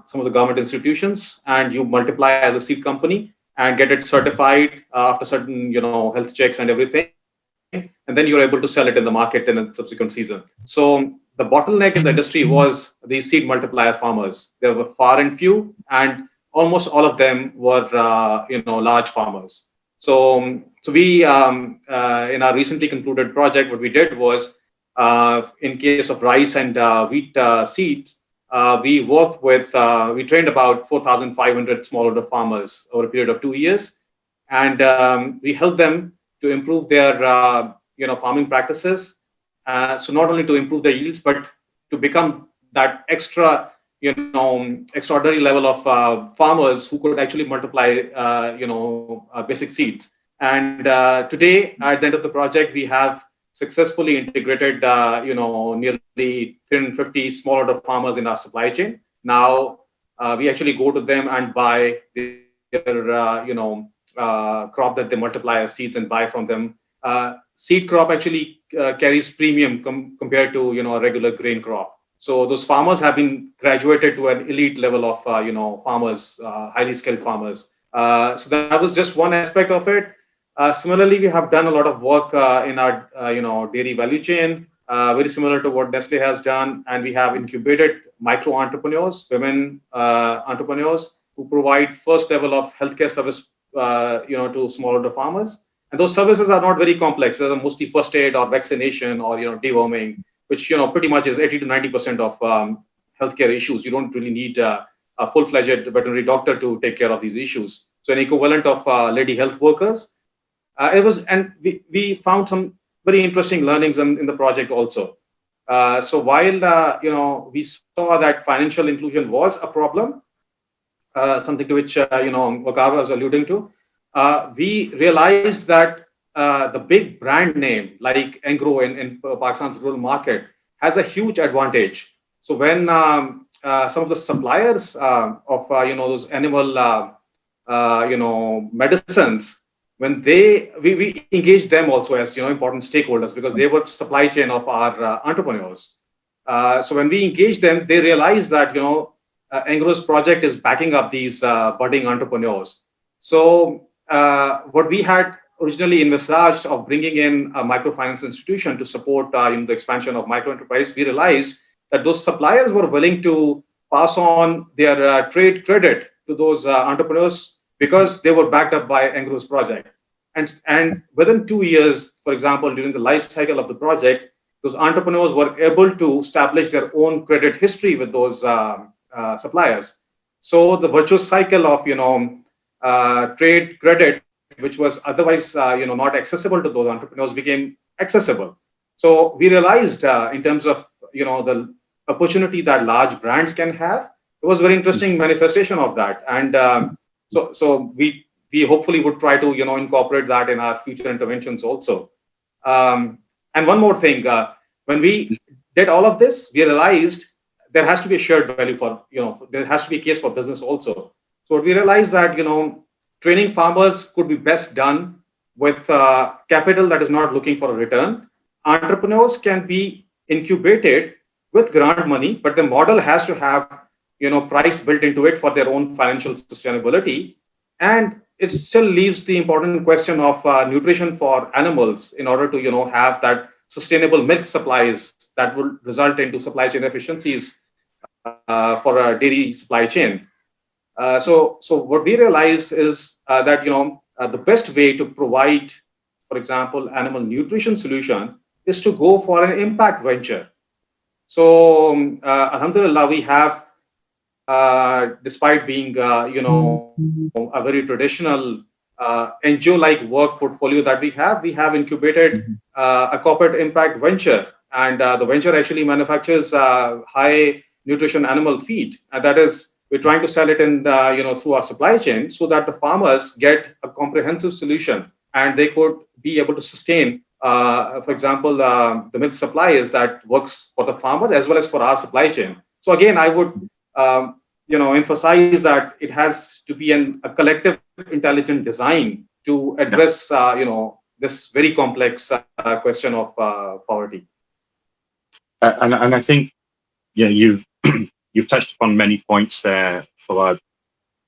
some of the government institutions, and you multiply as a seed company and get it certified after certain health checks and everything, and then you're able to sell it in the market in a subsequent season. So the bottleneck in the industry was these seed multiplier farmers. There were far and few, and almost all of them were large farmers. So we in our recently concluded project, what we did was, in case of rice and wheat seeds, we worked with we trained about 4,500 smallholder farmers over a period of 2 years, and we helped them to improve their farming practices. So not only to improve their yields, but to become that extraordinary level of farmers who could actually multiply basic seeds. And today, at the end of the project, we have successfully integrated nearly 350 smallholder farmers in our supply chain. Now we actually go to them and buy their crop that they multiply as seeds and buy from them. Seed crop actually carries premium compared to a regular grain crop. So those farmers have been graduated to an elite level of farmers, highly skilled farmers. So that was just one aspect of it. Similarly, we have done a lot of work in our dairy value chain, very similar to what Nestle has done, and we have incubated micro entrepreneurs, women entrepreneurs, who provide first level of healthcare service to smallholder farmers. And those services are not very complex. They're mostly first aid or vaccination or deworming, which pretty much is 80 to 90% of healthcare issues. You don't really need a full-fledged veterinary doctor to take care of these issues. So an equivalent of lady health workers. And we found some very interesting learnings in the project also. So while we saw that financial inclusion was a problem, something to which Waqar was alluding to, we realized that the big brand name like Engro in Pakistan's rural market has a huge advantage. So when some of the suppliers of those animal medicines, when we engaged them also as important stakeholders, because they were supply chain of our entrepreneurs. So when we engaged them, they realized that Engro's project is backing up these budding entrepreneurs. So what we had originally envisaged of bringing in a microfinance institution to support the expansion of micro enterprise, we realized that those suppliers were willing to pass on their trade credit to those entrepreneurs because they were backed up by Engro's project. And within 2 years, for example, during the life cycle of the project, those entrepreneurs were able to establish their own credit history with those suppliers. So the virtuous cycle of trade credit, which was otherwise not accessible to those entrepreneurs, became accessible. So we realized in terms of the opportunity that large brands can have, it was a very interesting manifestation of that. And so we hopefully would try to incorporate that in our future interventions also. And one more thing, when we did all of this, we realized there has to be a shared value for there has to be a case for business also. So we realized that training farmers could be best done with capital that is not looking for a return. Entrepreneurs can be incubated with grant money, but the model has to have price built into it for their own financial sustainability. And it still leaves the important question of nutrition for animals in order to have that sustainable milk supplies that will result into supply chain efficiencies for a dairy supply chain. So what we realized is that the best way to provide, for example, animal nutrition solution is to go for an impact venture. So, Alhamdulillah, we have, despite being, a very traditional NGO-like work portfolio that we have incubated a corporate impact venture. And the venture actually manufactures high nutrition animal feed. And that is, we're trying to sell it in, through our supply chain so that the farmers get a comprehensive solution and they could be able to sustain, for example, the milk supply is that works for the farmer as well as for our supply chain. So again, I would emphasize that it has to be a collective intelligent design to address this very complex question of poverty. And I think you've you've touched upon many points there, Fawad,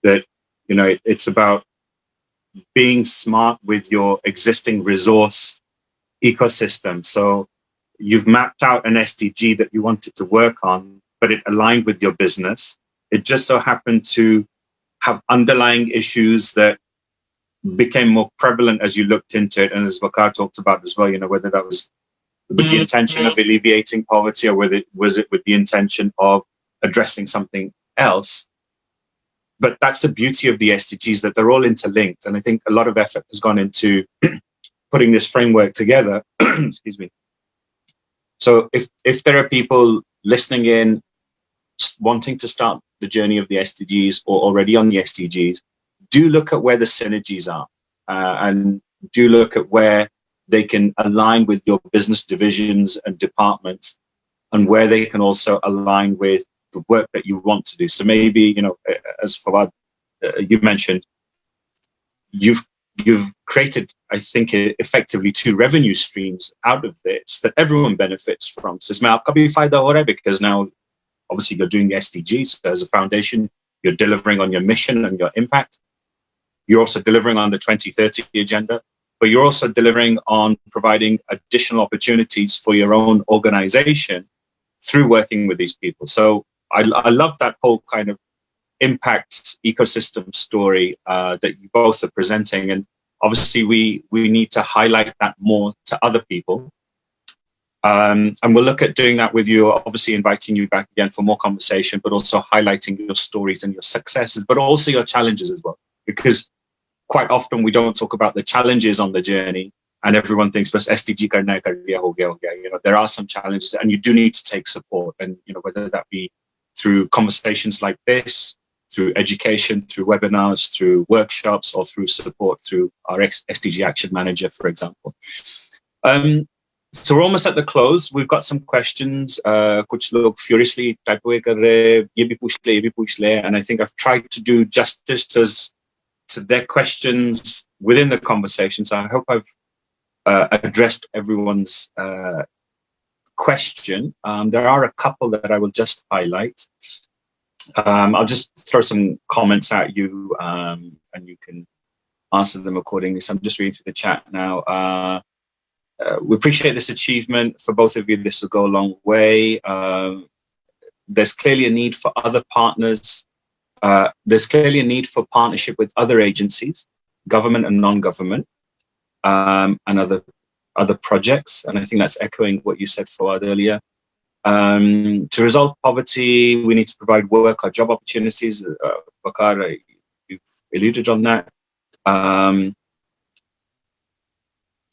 that it's about being smart with your existing resource ecosystem. So you've mapped out an SDG that you wanted to work on, but it aligned with your business. It just so happened to have underlying issues that became more prevalent as you looked into it. And as Waqar talked about as well, whether that was with the intention of alleviating poverty or whether was it with the intention of addressing something else. But that's the beauty of the SDGs, that they're all interlinked. And I think a lot of effort has gone into putting this framework together. Excuse me. So if there are people listening in, wanting to start the journey of the SDGs or already on the SDGs, do look at where the synergies are and do look at where they can align with your business divisions and departments and where they can also align with the work that you want to do. So maybe, as Fawad, you mentioned, you've created, I think, effectively 2 revenue streams out of this that everyone benefits from. So इसमें आपका भी फायदा हो रहा है because now obviously you're doing the SDGs as a foundation, you're delivering on your mission and your impact. You're also delivering on the 2030 agenda, but you're also delivering on providing additional opportunities for your own organization through working with these people. So I love that whole kind of impact ecosystem story that you both are presenting. And obviously we need to highlight that more to other people. And we'll look at doing that with you, obviously inviting you back again for more conversation, but also highlighting your stories and your successes, but also your challenges as well. Because quite often we don't talk about the challenges on the journey and everyone thinks, "Bas SDG karna hai, kar liya, ho gaya, ho gaya." There are some challenges and you do need to take support. And, whether that be through conversations like this, through education, through webinars, through workshops, or through support through our SDG Action Manager, for example. So we're almost at the close. We've got some questions. Kuch log furiously type away kar rahe, ye bhi puch le, and I think I've tried to do justice to their questions within the conversation. So I hope I've addressed everyone's question. There are a couple that I will just highlight. I'll just throw some comments at you and you can answer them accordingly. So I'm just reading through the chat now. We appreciate this achievement. For both of you, this will go a long way. There's clearly a need for other partners. There's clearly a need for partnership with other agencies, government and non-government, and other projects. And I think that's echoing what you said, Fawad, earlier. To resolve poverty, we need to provide work or job opportunities. Waqar, you've alluded on that.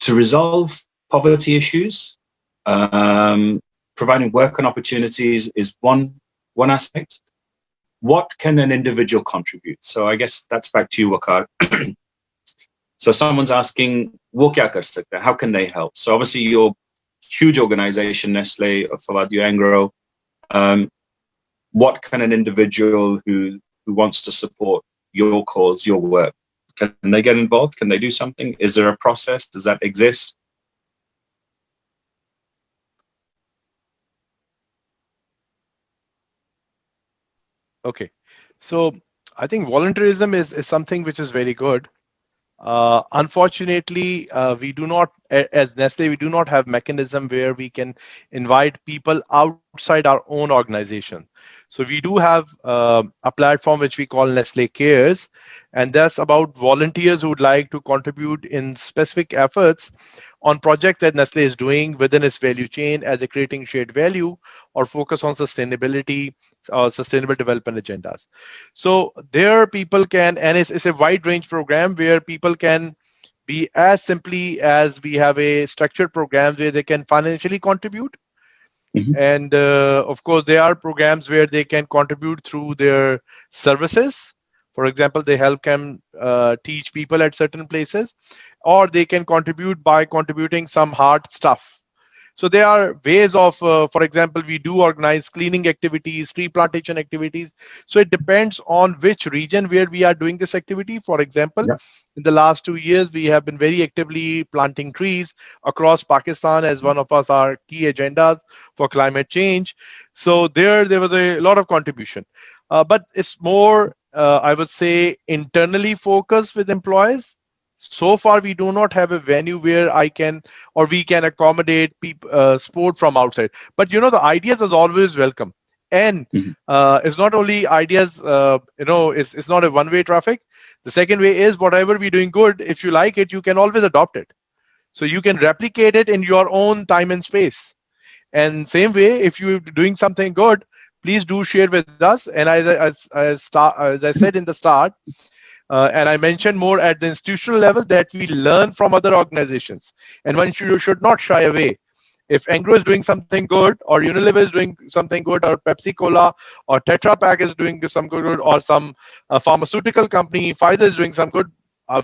To resolve poverty issues, providing work and opportunities is one aspect. What can an individual contribute? So I guess that's back to you, Waqar. So someone's asking, wo kya kar sakta hai? How can they help? So obviously your huge organization, Nestle, Favad, Engro, what can an individual who wants to support your cause, your work, can they get involved? Can they do something? Is there a process? Does that exist? Okay, so I think volunteerism is something which is very good. Unfortunately, we do not as Nestle, we do not have mechanism where we can invite people outside our own organization. So we do have a platform which we call Nestle Cares, and that's about volunteers who would like to contribute in specific efforts on projects that Nestle is doing within its value chain as a creating shared value or focus on sustainability or sustainable development agendas. So there people can, and it's a wide range program where people can be as simply as we have a structured program where they can financially contribute. Mhm. And of course, there are programs where they can contribute through their services. For example, they help them teach people at certain places, or they can contribute by contributing some hard stuff. So there are ways of, for example, we do organize cleaning activities, tree plantation activities. So it depends on which region where we are doing this activity. For example, Yeah. in the last 2 years, we have been very actively planting trees across Pakistan as one of our key agendas for climate change. So there was a lot of contribution, but it's more, I would say, internally focused with employees. So far, we do not have a venue where I can or we can accommodate people sport from outside. But the ideas is always welcome, and Mhm. it's not only ideas. It's not a one-way traffic. The second way is whatever we're doing good. If you like it, you can always adopt it. So you can replicate it in your own time and space. And same way, if you're doing something good, please do share with us. And as I said in the start, and I mentioned more at the institutional level that we learn from other organizations. And one should not shy away. If Engro is doing something good, or Unilever is doing something good, or Pepsi Cola, or Tetra Pak is doing some good, or some pharmaceutical company, Pfizer is doing some good,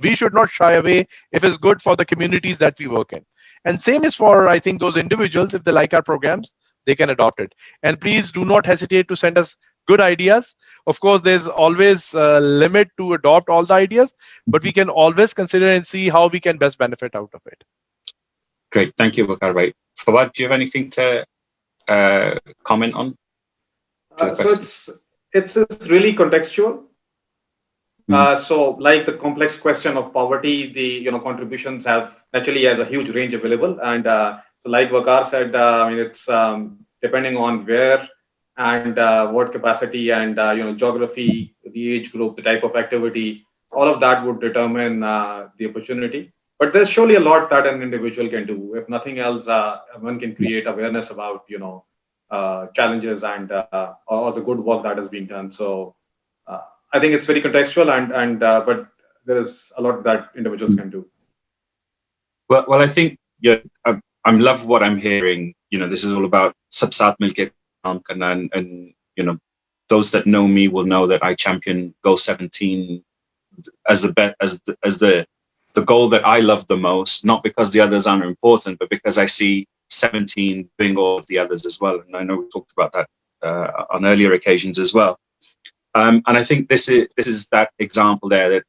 we should not shy away if it's good for the communities that we work in. And same is for, I think, those individuals. If they like our programs, they can adopt it. And please do not hesitate to send us good ideas. Of course, there's always a limit to adopt all the ideas, but we can always consider and see how we can best benefit out of it. Great, thank you, Waqar. Right, Fawad, do you have anything to comment on to the So question? it's really contextual. Mhm. So, like the complex question of poverty, the contributions have naturally has a huge range available, and so like Waqar said, I mean it's depending on where and what capacity and geography, the age group, the type of activity, all of that would determine the opportunity. But there's surely a lot that an individual can do. If nothing else, one can create awareness about challenges and or the good work that is being done. So. I think it's very contextual, and but there is a lot that individuals can do. Well, I think I love what I'm hearing. This is all about Sabsat Milke Kaam Karna, and those that know me will know that I champion Goal 17 as the goal that I love the most, not because the others aren't important, but because I see 17 doing all of the others as well. And I know we talked about that on earlier occasions as well. And I think this is that example there that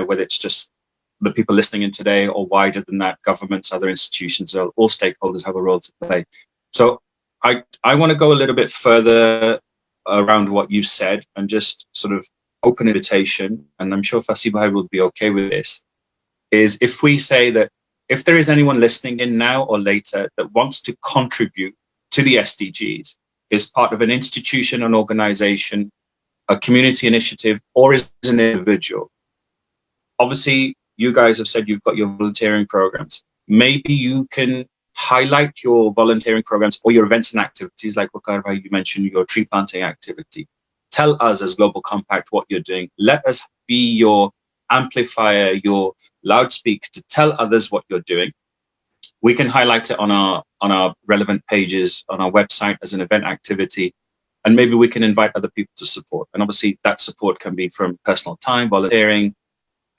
whether it's just the people listening in today or wider than that, governments, other institutions, all stakeholders have a role to play. So I want to go a little bit further around what you said and just sort of open invitation, and I'm sure Fasibhai will be okay with this, is if we say that if there is anyone listening in now or later that wants to contribute to the SDGs, is part of an institution, an organization, a community initiative, or is an individual. Obviously, you guys have said you've got your volunteering programs. Maybe you can highlight your volunteering programs or your events and activities, like Waqar, you mentioned your tree planting activity. Tell us as Global Compact what you're doing. Let us be your amplifier, your loudspeaker to tell others what you're doing. We can highlight it on our relevant pages on our website as an event activity, and maybe we can invite other people to support. And obviously that support can be from personal time, volunteering,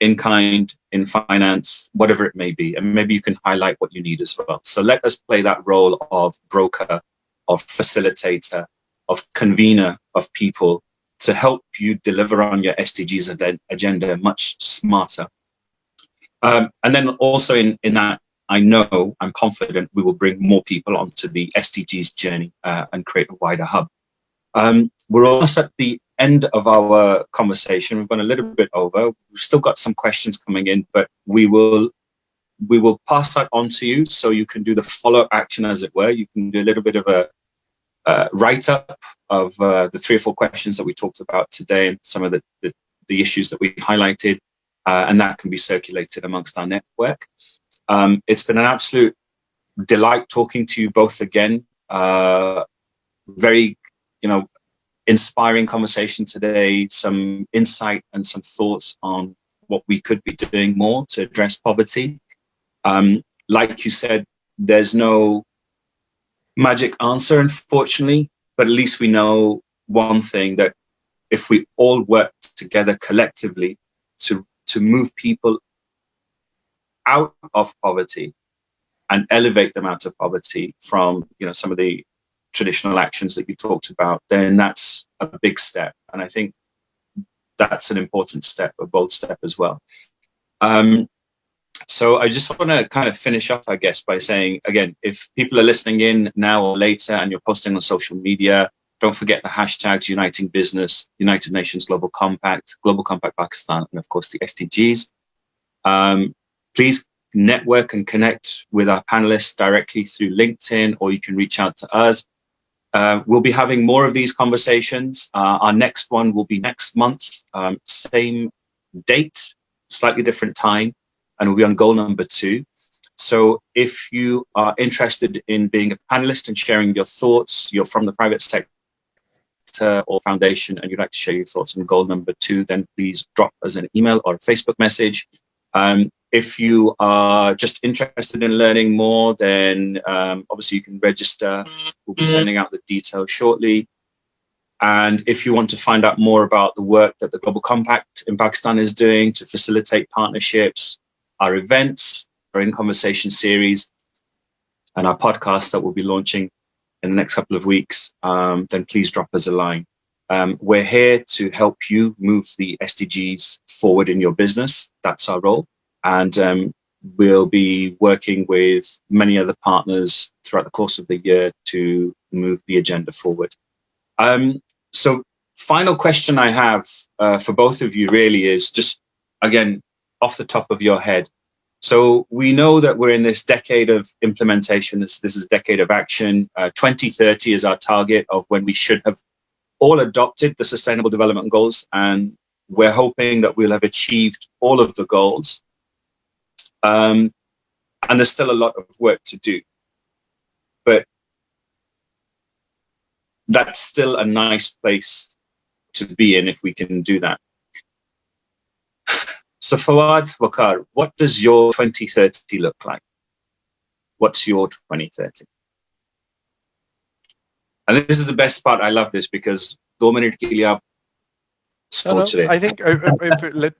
in kind, in finance, whatever it may be. And maybe you can highlight what you need as well. So let us play that role of broker, of facilitator, of convener of people to help you deliver on your SDGs agenda much smarter. And then also in that, I'm confident we will bring more people onto the SDGs journey and create a wider hub. We're almost at the end of our conversation. We've gone a little bit over. We've still got some questions coming in, but we will we will pass that on to you so you can do the follow-up action, as it were. You can do a little bit of a write-up of the 3 or 4 questions that we talked about today and some of the issues that we highlighted, and that can be circulated amongst our network. It's been an absolute delight talking to you both again. Very, inspiring conversation today, some insight and some thoughts on what we could be doing more to address poverty. Like you said, there's no magic answer, unfortunately, but at least we know one thing, that if we all work together collectively to move people out of poverty and elevate them out of poverty from some of the traditional actions that you talked about, then that's a big step. And I think that's an important step, a bold step as well. So I just want to kind of finish off, I guess, by saying, again, if people are listening in now or later and you're posting on social media, don't forget the hashtags Uniting Business, United Nations Global Compact Pakistan, and of course the SDGs. Please network and connect with our panelists directly through LinkedIn, or you can reach out to us. We'll be having more of these conversations. Our next one will be next month, same date, slightly different time, and we'll be on goal number 2. So if you are interested in being a panelist and sharing your thoughts, you're from the private sector or foundation, and you'd like to share your thoughts on goal number 2, then please drop us an email or a Facebook message. If you are just interested in learning more, then obviously you can register. We'll be sending out the details shortly. And if you want to find out more about the work that the Global Compact in Pakistan is doing to facilitate partnerships, our events, our In Conversation series, and our podcast that we'll be launching in the next couple of weeks, then please drop us a line. We're here to help you move the SDGs forward in your business. That's our role. And we'll be working with many other partners throughout the course of the year to move the agenda forward. So final question I have for both of you really is just, again, off the top of your head. So we know that we're in this decade of implementation. This is a decade of action. 2030 is our target of when we should have all adopted the Sustainable Development Goals. And we're hoping that we'll have achieved all of the goals. And there's still a lot of work to do. But that's still a nice place to be in if we can do that. So Fawad, Waqar, what does your 2030 look like? What's your 2030? And this is the best part. I love this because 2 minute ke liye aap soch rahe. I think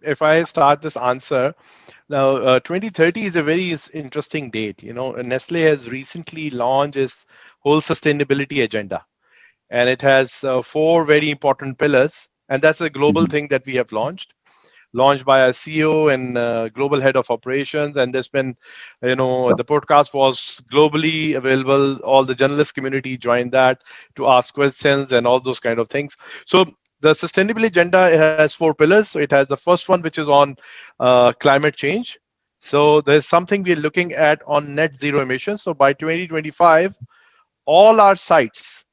if I start this answer, now 2030 is a very interesting date. Nestle has recently launched its whole sustainability agenda, and it has 4 very important pillars, and that's a global thing that we have launched by our CEO and global head of operations. And there's been, the podcast was globally available. All the journalist community joined that to ask questions and all those kind of things. So the sustainability agenda has 4 pillars. So it has the first one, which is on climate change. So there's something we're looking at on net zero emissions. So by 2025, all our sites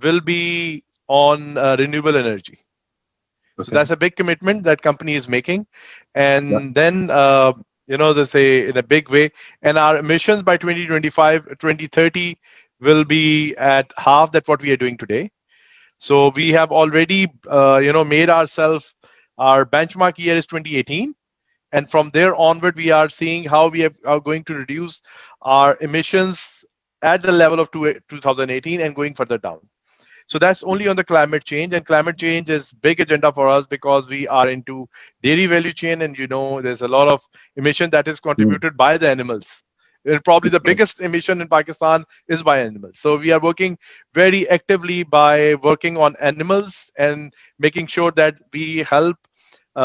will be on renewable energy. Okay. So that's a big commitment that company is making. And then, they say in a big way, and our emissions by 2030 will be at half that what we are doing today. So we have already, made ourselves, our benchmark year is 2018. And from there onward, we are seeing how we are going to reduce our emissions at the level of 2018 and going further down. So that's only on the climate change, and climate change is big agenda for us because we are into dairy value chain, and there's a lot of emission that is contributed by the animals. And probably the biggest emission in Pakistan is by animals. So we are working very actively by working on animals and making sure that we help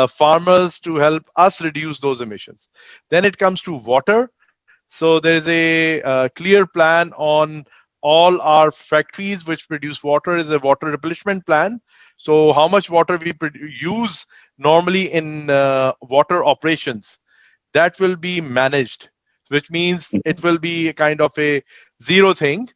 farmers to help us reduce those emissions. Then it comes to water. So there is a clear plan on all our factories which produce water. Is a water replenishment plan. So how much water we use normally in water operations, that will be managed, which means it will be a kind of a zero thing.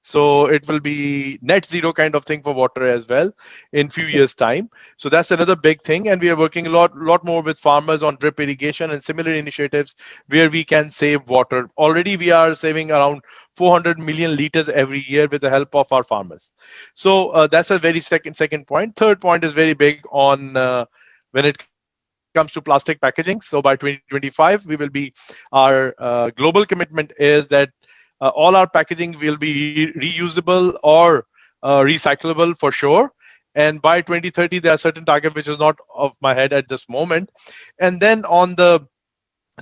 So it will be net zero kind of thing for water as well in few years' time. So that's another big thing. And we are working a lot more with farmers on drip irrigation and similar initiatives where we can save water. Already we are saving around 400 million liters every year with the help of our farmers. So that's a very second point. Third point is very big on when it comes to plastic packaging. So by 2025, we will be, our global commitment is that all our packaging will be reusable or recyclable for sure. And by 2030, there are certain target which is not off my head at this moment. And then on the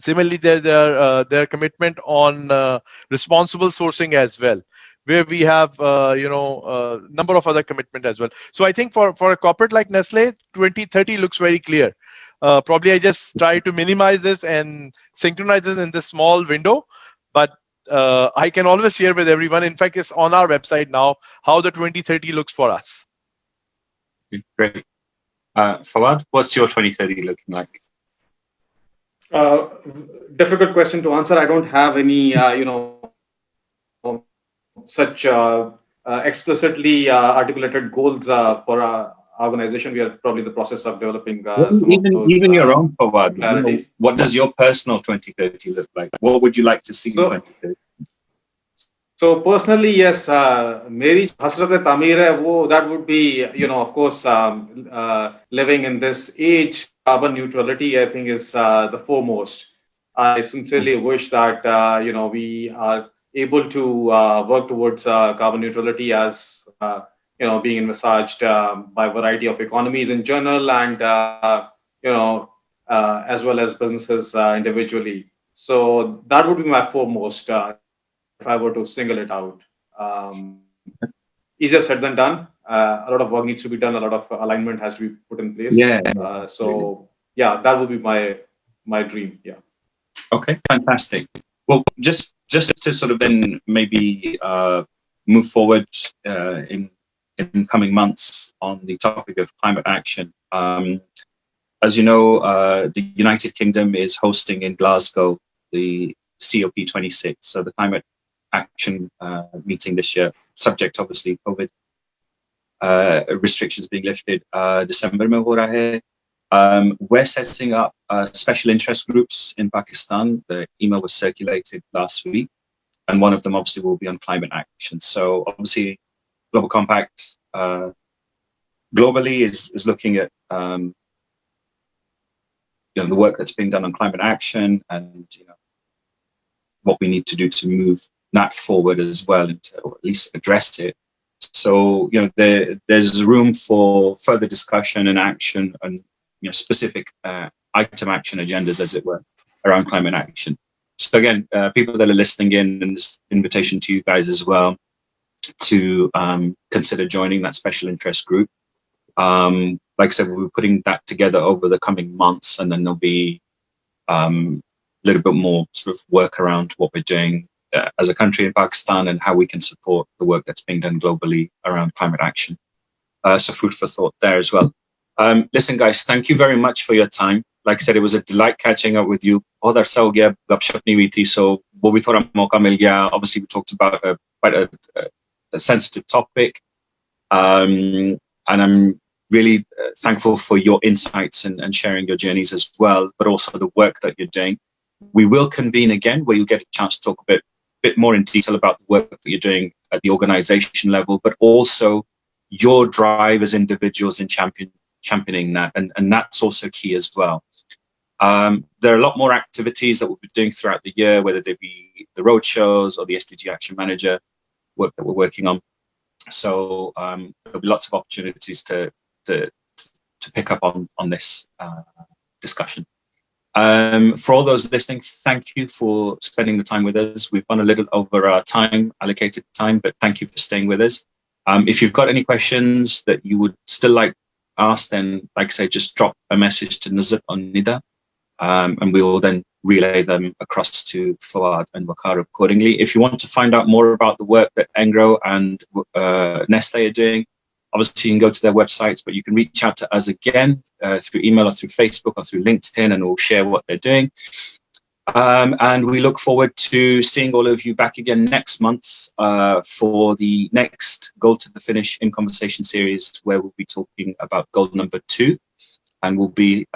similarly, their commitment on responsible sourcing as well, where we have number of other commitment as well. So I think for a corporate like Nestle, 2030 looks very clear. Probably I just try to minimize this and synchronize this in this small window, but I can always share with everyone. In fact, it's on our website now how the 2030 looks for us. Great. Fawad, what's your 2030 looking like? Difficult question to answer. I don't have any, such explicitly articulated goals for our organization. We are probably in the process of developing even your own, Fawad. Clarities. What does your personal 2030 look like? What would you like to see in 2030? So personally, yes, Meri Hasrat Tamir hai, that would be, of course, living in this age, carbon neutrality, I think, is the foremost. I sincerely wish that, we are able to work towards carbon neutrality as, being envisaged by a variety of economies in general and, as well as businesses individually. So that would be my foremost. If I were to single it out, easier said than done. A lot of work needs to be done. A lot of alignment has to be put in place. That would be my dream. Yeah. Okay, fantastic. Well, just to sort of then maybe move forward in coming months on the topic of climate action. As you know, the United Kingdom is hosting in Glasgow the COP26, so the climate action meeting this year, subject obviously COVID restrictions being lifted. December mein ho raha hai. We're setting up special interest groups in Pakistan. The email was circulated last week, and one of them obviously will be on climate action. So obviously, Global Compact globally is looking at the work that's being done on climate action and what we need to do to move that forward as well, and to at least address it. So there's room for further discussion and action and specific item action agendas, as it were, around climate action. So again, people that are listening in, and this invitation to you guys as well to consider joining that special interest group. Like I said, we'll be putting that together over the coming months, and then there'll be a little bit more sort of work around what we're doing as a country in Pakistan and how we can support the work that's being done globally around climate action. So food for thought there as well. Listen, guys, thank you very much for your time. Like I said, it was a delight catching up with you. So obviously we talked about quite a sensitive topic. And I'm really thankful for your insights and sharing your journeys as well, but also the work that you're doing. We will convene again where you'll get a chance to talk a bit more in detail about the work that you're doing at the organization level, but also your drive as individuals in championing that. And that's also key as well. There are a lot more activities that we'll be doing throughout the year, whether they be the roadshows or the SDG Action Manager work that we're working on. So there'll be lots of opportunities to pick up on this discussion. For all those listening, thank you for spending the time with us. We've gone a little over our allocated time, but thank you for staying with us. If you've got any questions that you would still like asked, then, like I say, just drop a message to Nazar on Nida, and we will then relay them across to Fawad and Waqar accordingly. If you want to find out more about the work that Engro and Nestle are doing, obviously you can go to their websites, but you can reach out to us again through email or through Facebook or through LinkedIn, and we'll share what they're doing. And we look forward to seeing all of you back again next month for the next Goal to the Finish in Conversation series, where we'll be talking about goal number 2. And we'll be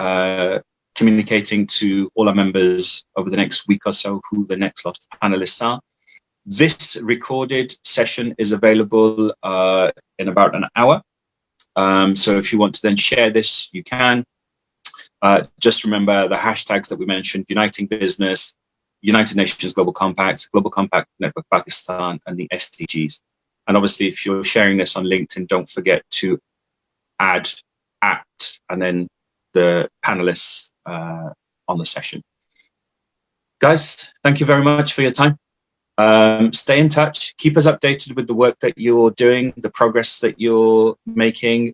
communicating to all our members over the next week or so who the next lot of panelists are. This recorded session is available in about an hour. So if you want to then share this, you can. Just remember the hashtags that we mentioned: Uniting Business, United Nations Global Compact Network Pakistan, and the SDGs. And obviously, if you're sharing this on LinkedIn, don't forget to add @ and then the panelists on the session. Guys, thank you very much for your time. Stay in touch. Keep us updated with the work that you're doing, the progress that you're making,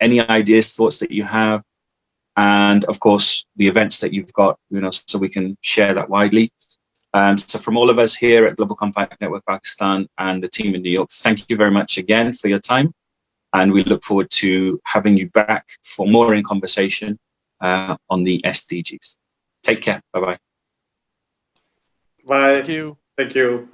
any ideas, thoughts that you have. And of course, the events that you've got, so we can share that widely. So from all of us here at Global Compact Network Pakistan and the team in New York, thank you very much again for your time. And we look forward to having you back for more in conversation on the SDGs. Take care. Bye-bye. Bye. Thank you. Thank you.